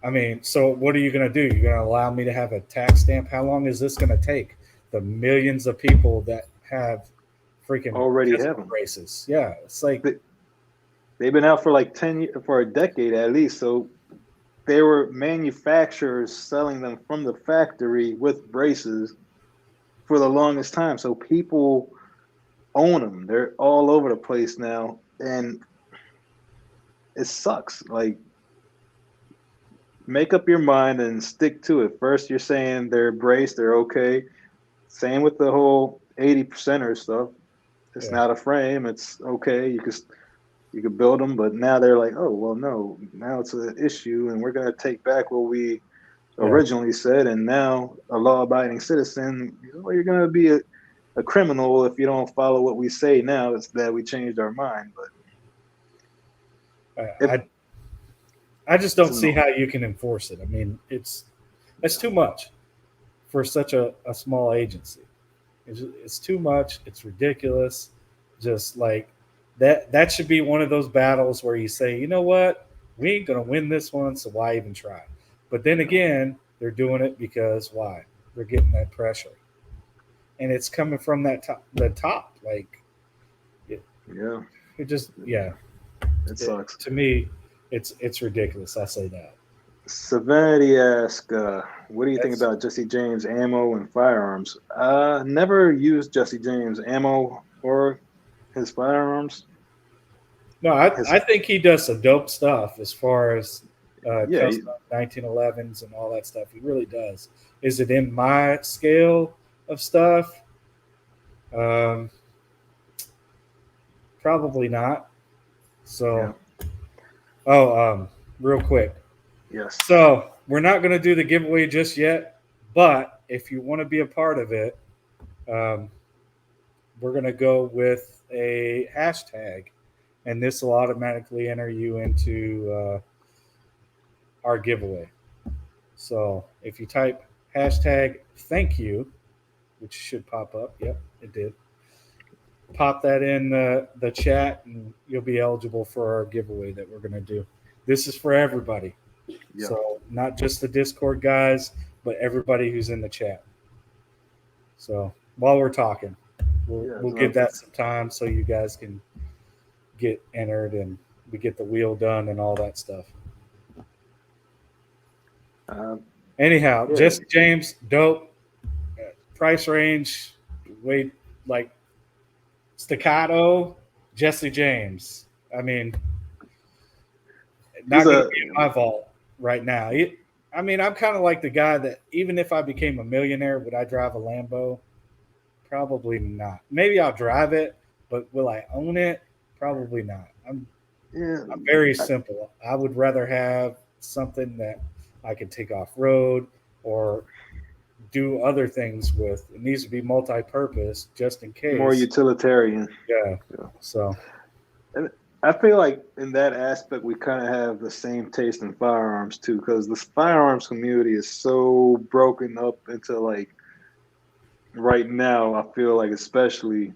I mean, so what are you going to do? You're going to allow me to have a tax stamp? How long is this going to take? The millions of people that have freaking Already have pistol them. braces. Yeah, it's like, They've been out for like 10 years, for a decade at least. So they were manufacturers selling them from the factory with braces for the longest time. So people own them. They're all over the place now, and it sucks. Like, make up your mind and stick to it. First, you're saying they're braced, they're okay. Same with the whole 80%er stuff. It's yeah, not a frame. It's okay. You could build them, but now they're like, oh well, no. Now it's an issue, and we're gonna take back what we yeah. originally said. And now a law-abiding citizen, well, you're gonna be a criminal if you don't follow what we say. Now it's that we changed our mind, but if I just it's don't see how annoying. you can enforce it. I mean, that's too much for such a small agency. It's too much. It's ridiculous. Just like that should be one of those battles where you say, you know what, we ain't gonna win this one, so why even try? But then Yeah, again, they're doing it because why? They're getting that pressure, and it's coming from that top, the top. Like it, yeah, it just yeah. it sucks. To me, it's ridiculous. I say that. Severity asks, what do you think That's about Jesse James ammo and firearms? Never used Jesse James ammo or his firearms. No, His I think he does some dope stuff as far as yeah, custom 1911s and all that stuff. He really does. Is it in my scale of stuff? Um, Probably not. yeah, So, real quick. yes. So we're not going to do the giveaway just yet, but if you want to be a part of it, um, we're going to go with a hashtag, and this will automatically enter you into our giveaway. So if you type hashtag thank you, which should pop up, yep, it did. Pop that in the chat, and you'll be eligible for our giveaway that we're going to do. This is for everybody. Yeah, So not just the Discord guys, but everybody who's in the chat. So while we're talking, yeah. we'll give that some time so you guys can get entered and we get the wheel done and all that stuff. Uh, Anyhow, yeah. Jesse James, dope. Price range, wait, like staccato, Jesse James. I mean, He's not going to a be in my vault right now. I mean, I'm kind of like the guy that even if I became a millionaire, would I drive a Lambo? Probably not. Maybe I'll drive it, but will I own it? Probably not. yeah. I'm very simple. I would rather have something that I can take off road or do other things with. It needs to be multi-purpose just in More case. utilitarian. Yeah. Yeah. So And I feel like in that aspect, we kind of have the same taste in firearms too, because the firearms community is so broken up into like right now. I feel like especially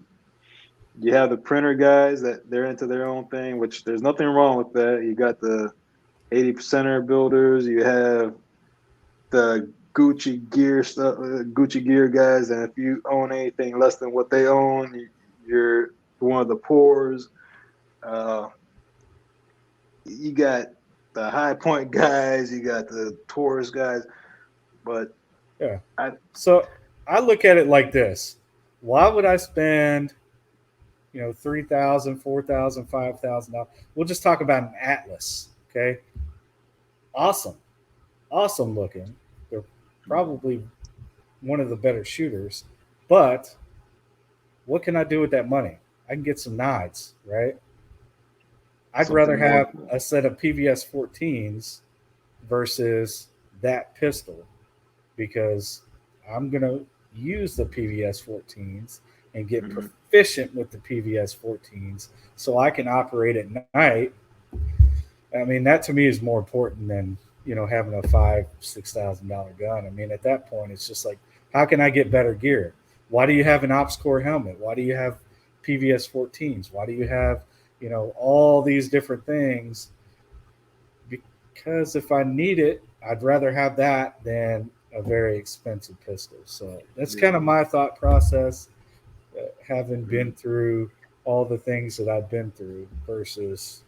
you have the printer guys that they're into their own thing, which there's nothing wrong with that. You got the 80%er builders. You have the Gucci gear stuff, Gucci gear guys, and if you own anything less than what they own, you're one of the poors. Uh, you got the high point guys, you got the tourist guys, but yeah. I So I look at it like this. Why would I spend, 3,000, 4,000, $5,000? We'll just talk about an Atlas. Okay. Awesome. Awesome looking. They're probably one of the better shooters. But what can I do with that money? I can get some nods, right? I'd Something rather more. have a set of PVS 14s versus that pistol because I'm going to use the PVS 14s and get Mhm. proficient with the PVS 14s so I can operate at night. I mean, that to me is more important than, having a $5,000-$6,000 gun. I mean, at that point, it's just like, how can I get better gear? Why do you have an ops core helmet? Why do you have PVS 14s? Why do you have, all these different things? Because if I need it, I'd rather have that than a very expensive pistol. So that's Yeah. kind of my thought process, having been Mhm. through all the things that I've been through versus,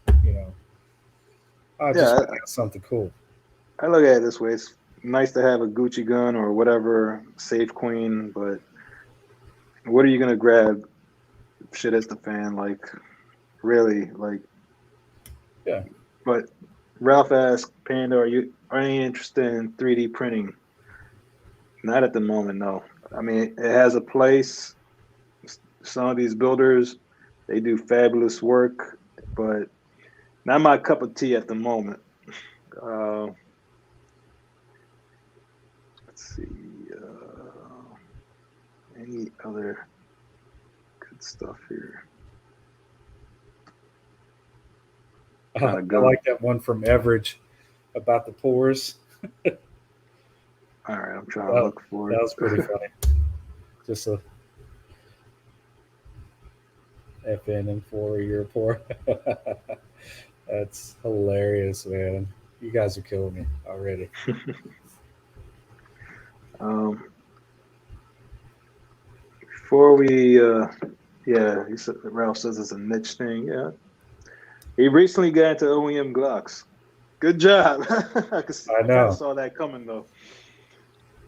I just Yeah, want to have something cool. I look at it this way. It's nice to have a Gucci gun or whatever, Safe Queen, but what are you gonna grab? Shit hits the fan, like really, like. Yeah. But Ralph asked Panda, are you interested in 3D printing? Not at the moment, no. I mean, it has a place. Some of these builders, they do fabulous work, but not my cup of tea at the moment. Uh, let's see, any other good stuff here? Trying to I go. like that one from Everidge about the pores. All right, I'm trying to That, look for that it. was pretty funny. Just a FN and for your poor. That's hilarious, man. You guys are killing me already. um, before we, yeah, Ralph says it's a niche thing. Yeah, he recently got into OEM Glocks. Good job. I I kind of know. saw that coming though.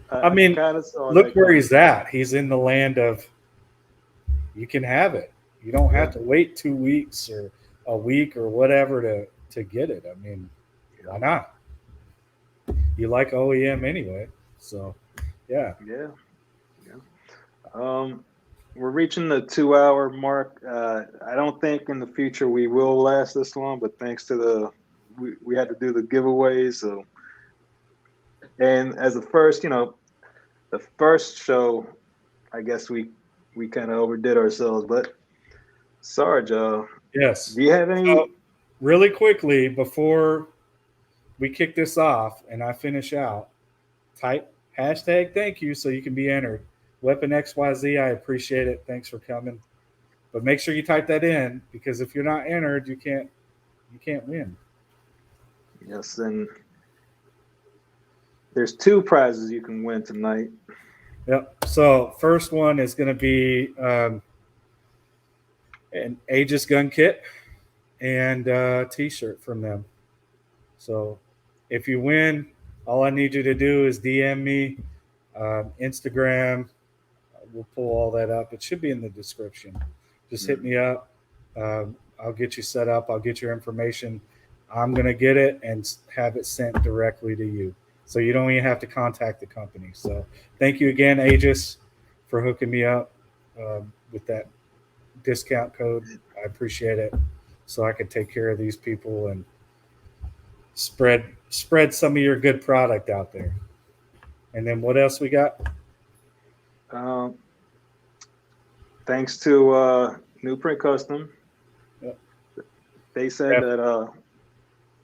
I I mean, kind of saw look that where coming. he's at. He's in the land of you can have it. You don't Yeah, have to wait 2 weeks or a week or whatever to get it. I mean, why not? You like OEM anyway, so yeah. yeah, yeah. We're reaching the 2 hour mark. I don't think in the future we will last this long, but thanks to we had to do the giveaways. So, and as the first, the first show, I guess we kind of overdid ourselves. But Sarge, Yes. do you have any? So really quickly before we kick this off and I finish out, type hashtag thank you so you can be entered. Weapon XYZ, I appreciate it. Thanks for coming. But make sure you type that in because if you're not entered, you can't win. Yes, and there's two prizes you can win tonight. Yep. So first one is going to be an Aegis gun kit and a T-shirt from them. So if you win, all I need you to do is DM me, Instagram. We'll pull all that up. It should be in the description. Just hit Mm, me up. I'll get you set up. I'll get your information. I'm going to get it and have it sent directly to you. So you don't even have to contact the company. So thank you again, Aegis, for hooking me up with that discount code. I appreciate it. So I can take care of these people and spread some of your good product out there. And then what else we got? Um, thanks to New Print Custom, Yep. they said that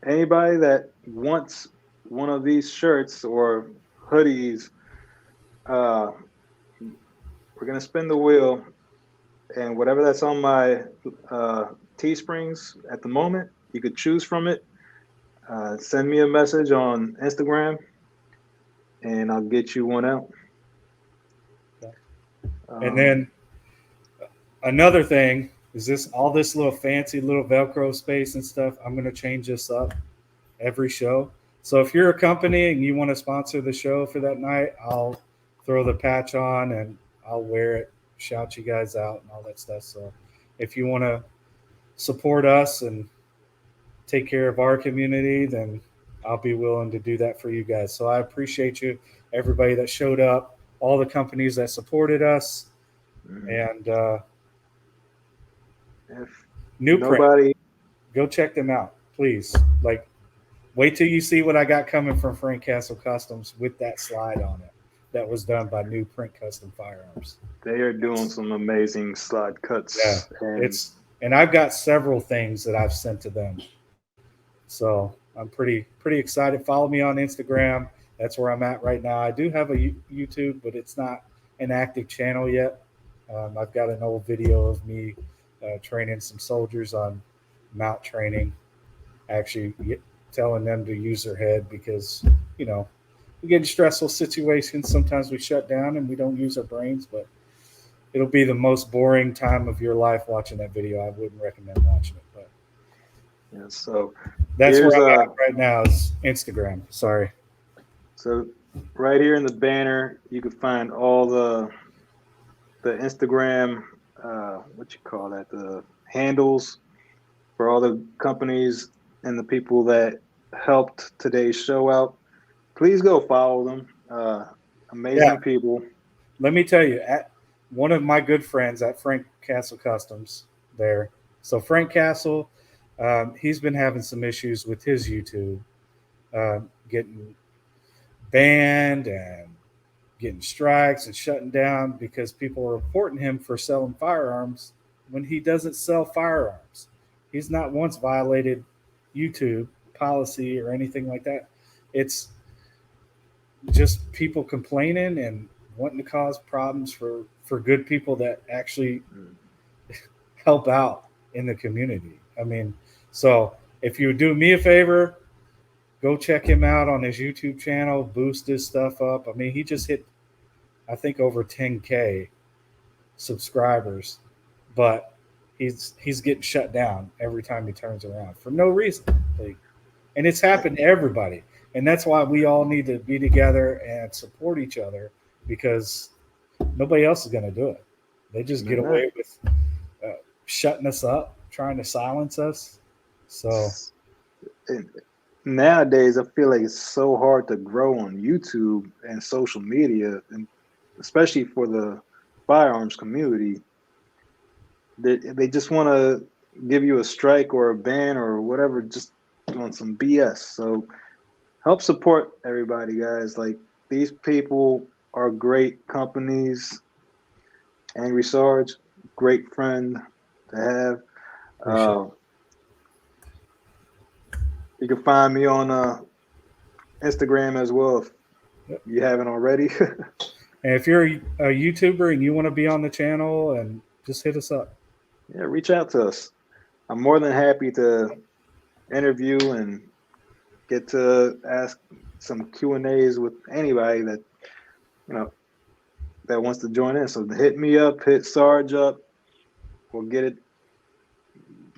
anybody that wants one of these shirts or hoodies, uh, we're gonna spin the wheel, and whatever that's on my Teesprings at the moment, you could choose from it. Send me a message on Instagram, and I'll get you one out. And Um, then another thing is this little fancy little Velcro space and stuff. I'm going to change this up every show. So if you're a company and you want to sponsor the show for that night, I'll throw the patch on and I'll wear it, shout you guys out and all that stuff. So if you want to support us and take care of our community, then I'll be willing to do that for you guys. So I appreciate you, everybody that showed up, all the companies that supported us, mhm. and If New print. nobody, Go check them out, please. Like, wait till you see what I got coming from Frank Castle Customs with that slide on it. That was done by New Print Custom Firearms. they are doing some amazing slide Yeah, cuts, and and I've got several things that I've sent to them. So I'm pretty excited. Follow me on Instagram. That's where I'm at right now. I do have a YouTube, but it's not an active channel yet. I've got an old video of me training some soldiers on mount training, actually telling them to use their head because, you know, we get in stressful situations. Sometimes we shut down and we don't use our brains, but it'll be the most boring time of your life watching that video. I wouldn't recommend watching it, but yeah, so that's where here's I'm at right now is Instagram. Sorry. so right here in the banner, you can find all the Instagram, what you call that, the handles for all the companies and the people that helped today's show out. Please go follow them. Amazing Yeah. people. Let me tell you, at one of my good friends at Frank Castle Customs there. So Frank Castle, he's been having some issues with his YouTube, getting banned and getting strikes and shutting down because people are reporting him for selling firearms when he doesn't sell firearms. He's not once violated YouTube policy or anything like that. It's just people complaining and wanting to cause problems for good people that actually help out in the community. I mean, so if you would do me a favor, go check him out on his YouTube channel, boost his stuff up. I mean, he just hit, I think, over 10K subscribers, but he's getting shut down every time he turns around for no reason. Like, and it's happened to everybody. And that's why we all need to be together and support each other because nobody else is going to do it. They just get away with shutting us up, trying to silence us. So nowadays, I feel like it's so hard to grow on YouTube and social media, and especially for the firearms community. They just want to give you a strike or a ban or whatever, just doing some BS. So help support everybody, guys. Like, these people are great companies. Angry Sarge, great friend to have. You can find me on Instagram as well if you haven't already. And if you're a YouTuber and you want to be on the channel, and just hit us up. Yeah, reach out to us. I'm more than happy to interview and get to ask some Q&As with anybody that, you know, that wants to join in. So hit me up, hit Sarge up. We'll get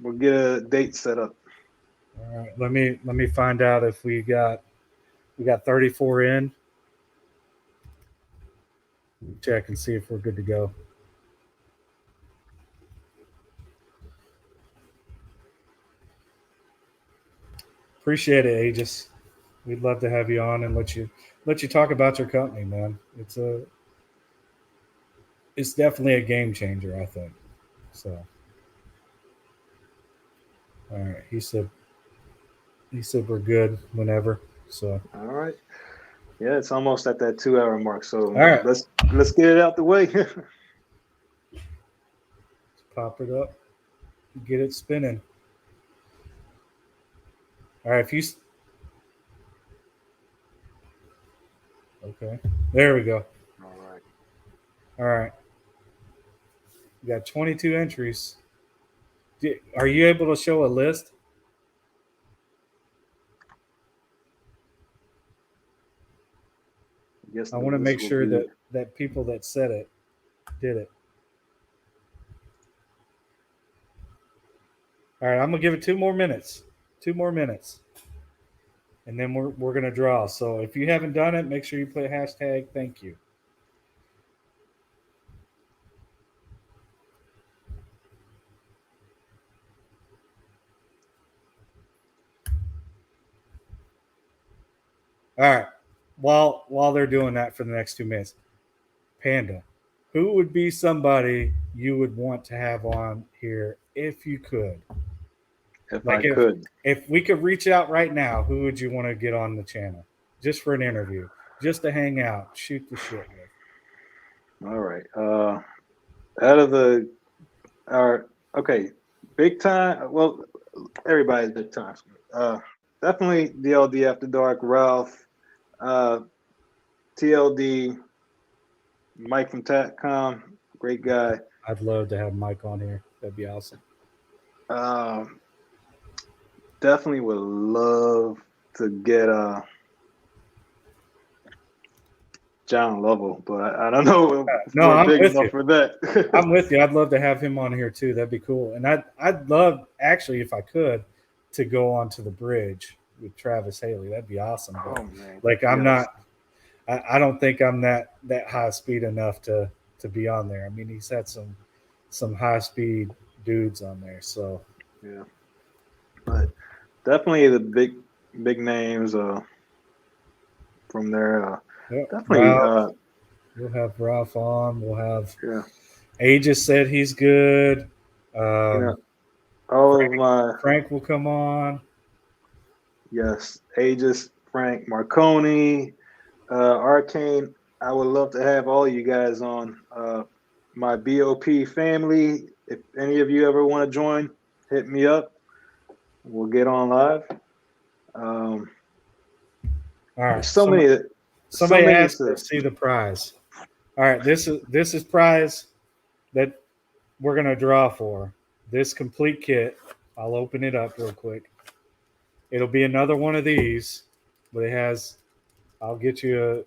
a date set up. All right, let me find out if we got 34 in. Check and see if we're good to go. Appreciate it, Aegis. We'd love to have you on and let you talk about your company, man. It's definitely a game changer, I think. So, all right, he said we're good whenever. So, all right. Yeah, it's almost at that 2-hour mark. So all right, let's get it out the way. Let's pop it up, get it spinning. All right, okay, there we go. All right. We got 22 entries. Are you able to show a list? Yes, I want to make sure that people that said it did it. All right, I'm gonna give it 2 more minutes. 2 more minutes, and then we're gonna draw. So if you haven't done it, make sure you put hashtag thank you. All right. While they're doing that for the next 2 minutes, Panda, who would be somebody you would want to have on here if you could? If Like I could. if we could reach out right now, who would you want to get on the channel just for an interview, just to hang out, shoot the shit with? All right. Out of our okay, big time. Well, everybody's big time. Definitely DLD After Dark, Ralph, TLD, Mike from Tatcom, great guy. I'd love to have Mike on here. That'd be awesome. Definitely would love to get John Lovell, but I don't know if No, we're I'm big with enough you. for that. I'm with you. I'd love to have him on here too. That'd be cool. And I'd love actually if I could to go onto the bridge with Travis Haley. That'd be awesome. But, Oh man. like I'm Yes. not I don't think I'm that high speed enough to be on there. I mean, he's had some high speed dudes on there. So Yeah. But definitely the big names from there. yeah, Definitely Ralph, we'll have Ralph on. We'll have yeah. Aegis said he's good. You know, all of my Frank will come on. yes, Aegis, Frank, Marconi, Arcane. I would love to have all you guys on. My BOP family. If any of you ever want to join, hit me up. We'll get on live. All right. Somebody asked to see the prize. All right, this is prize that we're gonna draw for. This complete kit. I'll open it up real quick. It'll be another one of these, but it has. I'll get you a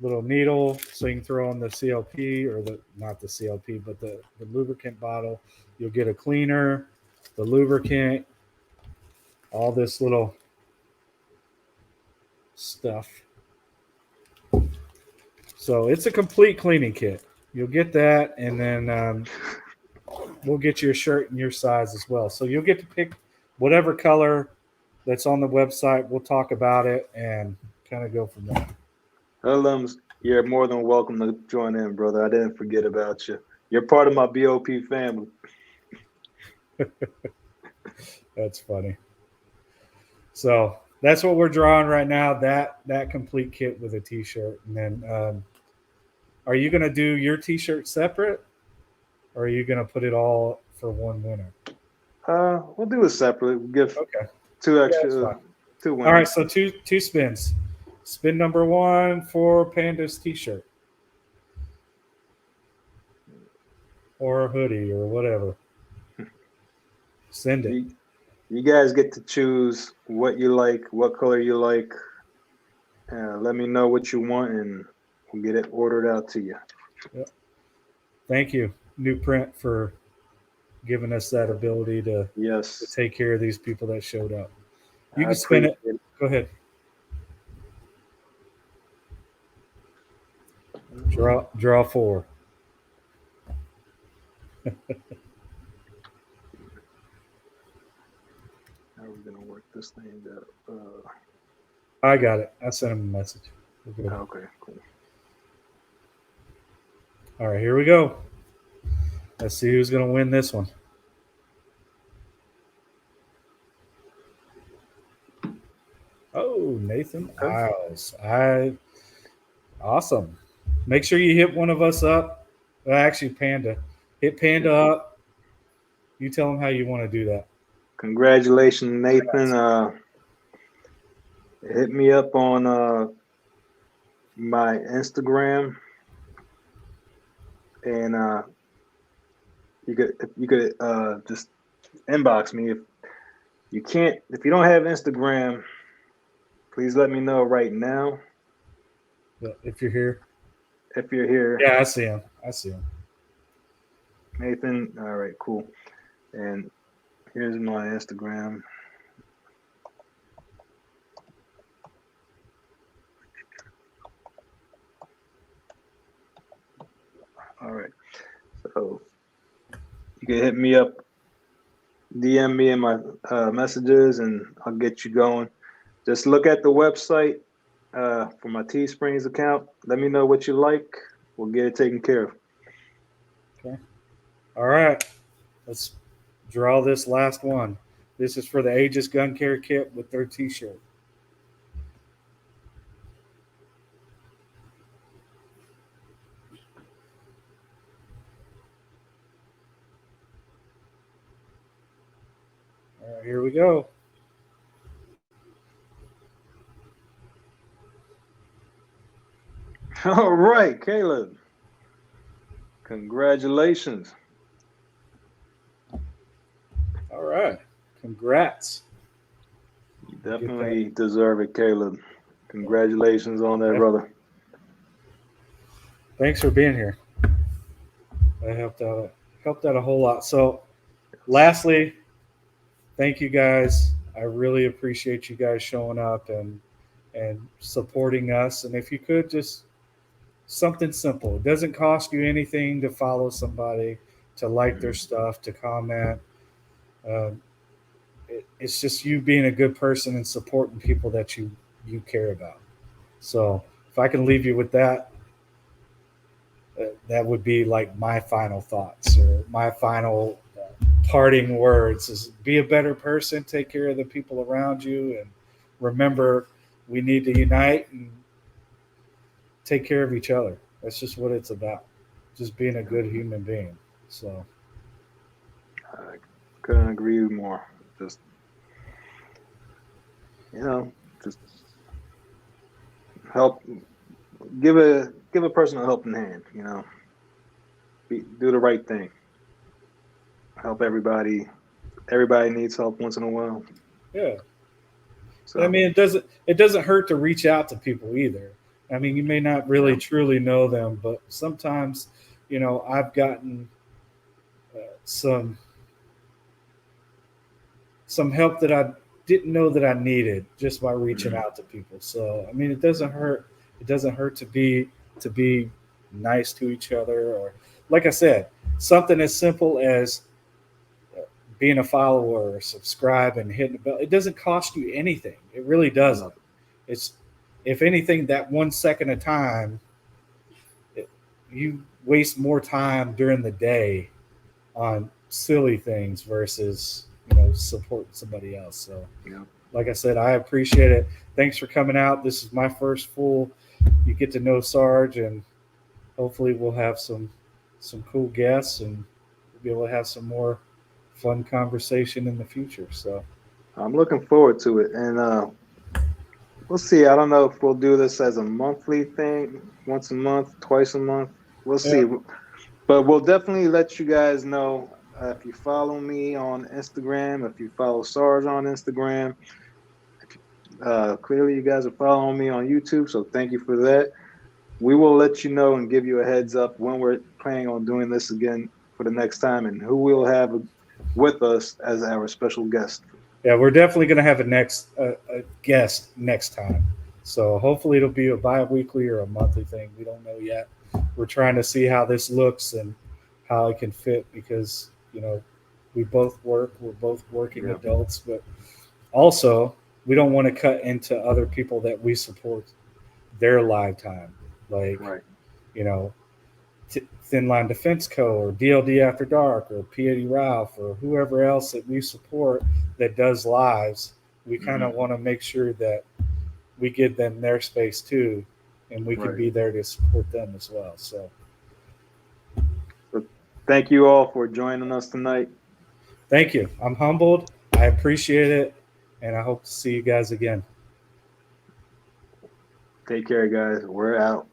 little needle so you can throw on the CLP or not the CLP, but the lubricant bottle. You'll get a cleaner, the lubricant, all this little stuff. So it's a complete cleaning kit. You'll get that, and then we'll get you a shirt in your size as well. So you'll get to pick whatever color that's on the website. We'll talk about it and kind of go from there. Helms, you're more than welcome to join in, brother. I didn't forget about you. You're part of my BOP family. That's funny. So that's what we're drawing right now. That complete kit with a T-shirt, and then are you going to do your T-shirt separate, or are you going to put it all for one winner? We'll do it separately. We'll give two extra, two winners. All right, so two spins. Spin number one for Panda's T-shirt or a hoodie or whatever. Send it. You guys get to choose what you like, what color you like. Let me know what you want, and we'll get it ordered out to you. Yep. Thank you, New Print, for giving us that ability to take care of these people that showed up. You can spin it. Go ahead. Draw four. How are we gonna work this thing out? I got it. I sent him a message. Okay, cool. All right, here we go. Let's see who's gonna win this one. Oh, Nathan Isles. Awesome. Make sure you hit one of us up. Well, actually, Panda. Hit Panda up. You tell him how you want to do that. Congratulations, Nathan. Hit me up on my Instagram, and you could just inbox me. If you don't have Instagram, please let me know right now. If you're here. If you're here. Yeah, I see him. Nathan. All right, cool. And here's my Instagram. All right. So you can hit me up, DM me in my messages, and I'll get you going. Just look at the website for my Teesprings account. Let me know what you like, we'll get it taken care of. Okay. All right. Let's draw this last one. This is for the Aegis Gun Care kit with their T-shirt. All right, here we go. All right, Caleb. Congratulations. All right. Congrats. You definitely deserve it, Caleb. Congratulations on that, brother. Thanks for being here. That helped out a whole lot. So, lastly, thank you guys. I really appreciate you guys showing up and supporting us. And if you could, just something simple. It doesn't cost you anything to follow somebody, to like their stuff, to comment. It's just you being a good person and supporting people that you care about. So if I can leave you with that, that would be like my final thoughts or my final parting words is be a better person, take care of the people around you, and remember we need to unite and take care of each other. That's just what it's about. Just being a good human being. So I couldn't agree more. Just just help, give a person a helping hand. Do the right thing. Help everybody. Everybody needs help once in a while. yeah. So I mean, it doesn't hurt to reach out to people either. I mean, you may not really truly know them, but sometimes, I've gotten some help that I didn't know that I needed just by reaching out to people. So, I mean, it doesn't hurt. It doesn't hurt to be nice to each other, or like I said, something as simple as being a follower or subscribe and hitting the bell. It doesn't cost you anything. It really doesn't. It's, if anything, that 1 second of time, you waste more time during the day on silly things versus, supporting somebody else. So, like I said, I appreciate it. Thanks for coming out. This is my first full, you get to know Sarge, and hopefully we'll have some cool guests and we'll be able to have some more fun conversation in the future. So I'm looking forward to it, and we'll see. I don't know if we'll do this as a monthly thing, once a month, twice a month. We'll see. But we'll definitely let you guys know if you follow me on Instagram, if you follow Sarge on Instagram. Clearly, you guys are following me on YouTube, so thank you for that. We will let you know and give you a heads up when we're planning on doing this again for the next time and who we'll have with us as our special guest. Yeah, we're definitely going to have a guest next time. So hopefully it'll be a bi-weekly or a monthly thing. We don't know yet. We're trying to see how this looks and how it can fit because, we both work. We're both working adults, but also we don't want to cut into other people that we support their live time. Like, Thin Line Defense Co. or DLD After Dark or P80 Ralph or whoever else that we support that does lives. We kind of want to make sure that we give them their space too, and we can be there to support them as well. So thank you all for joining us tonight. Thank you. I'm humbled. I appreciate it, and I hope to see you guys again. Take care, guys. We're out.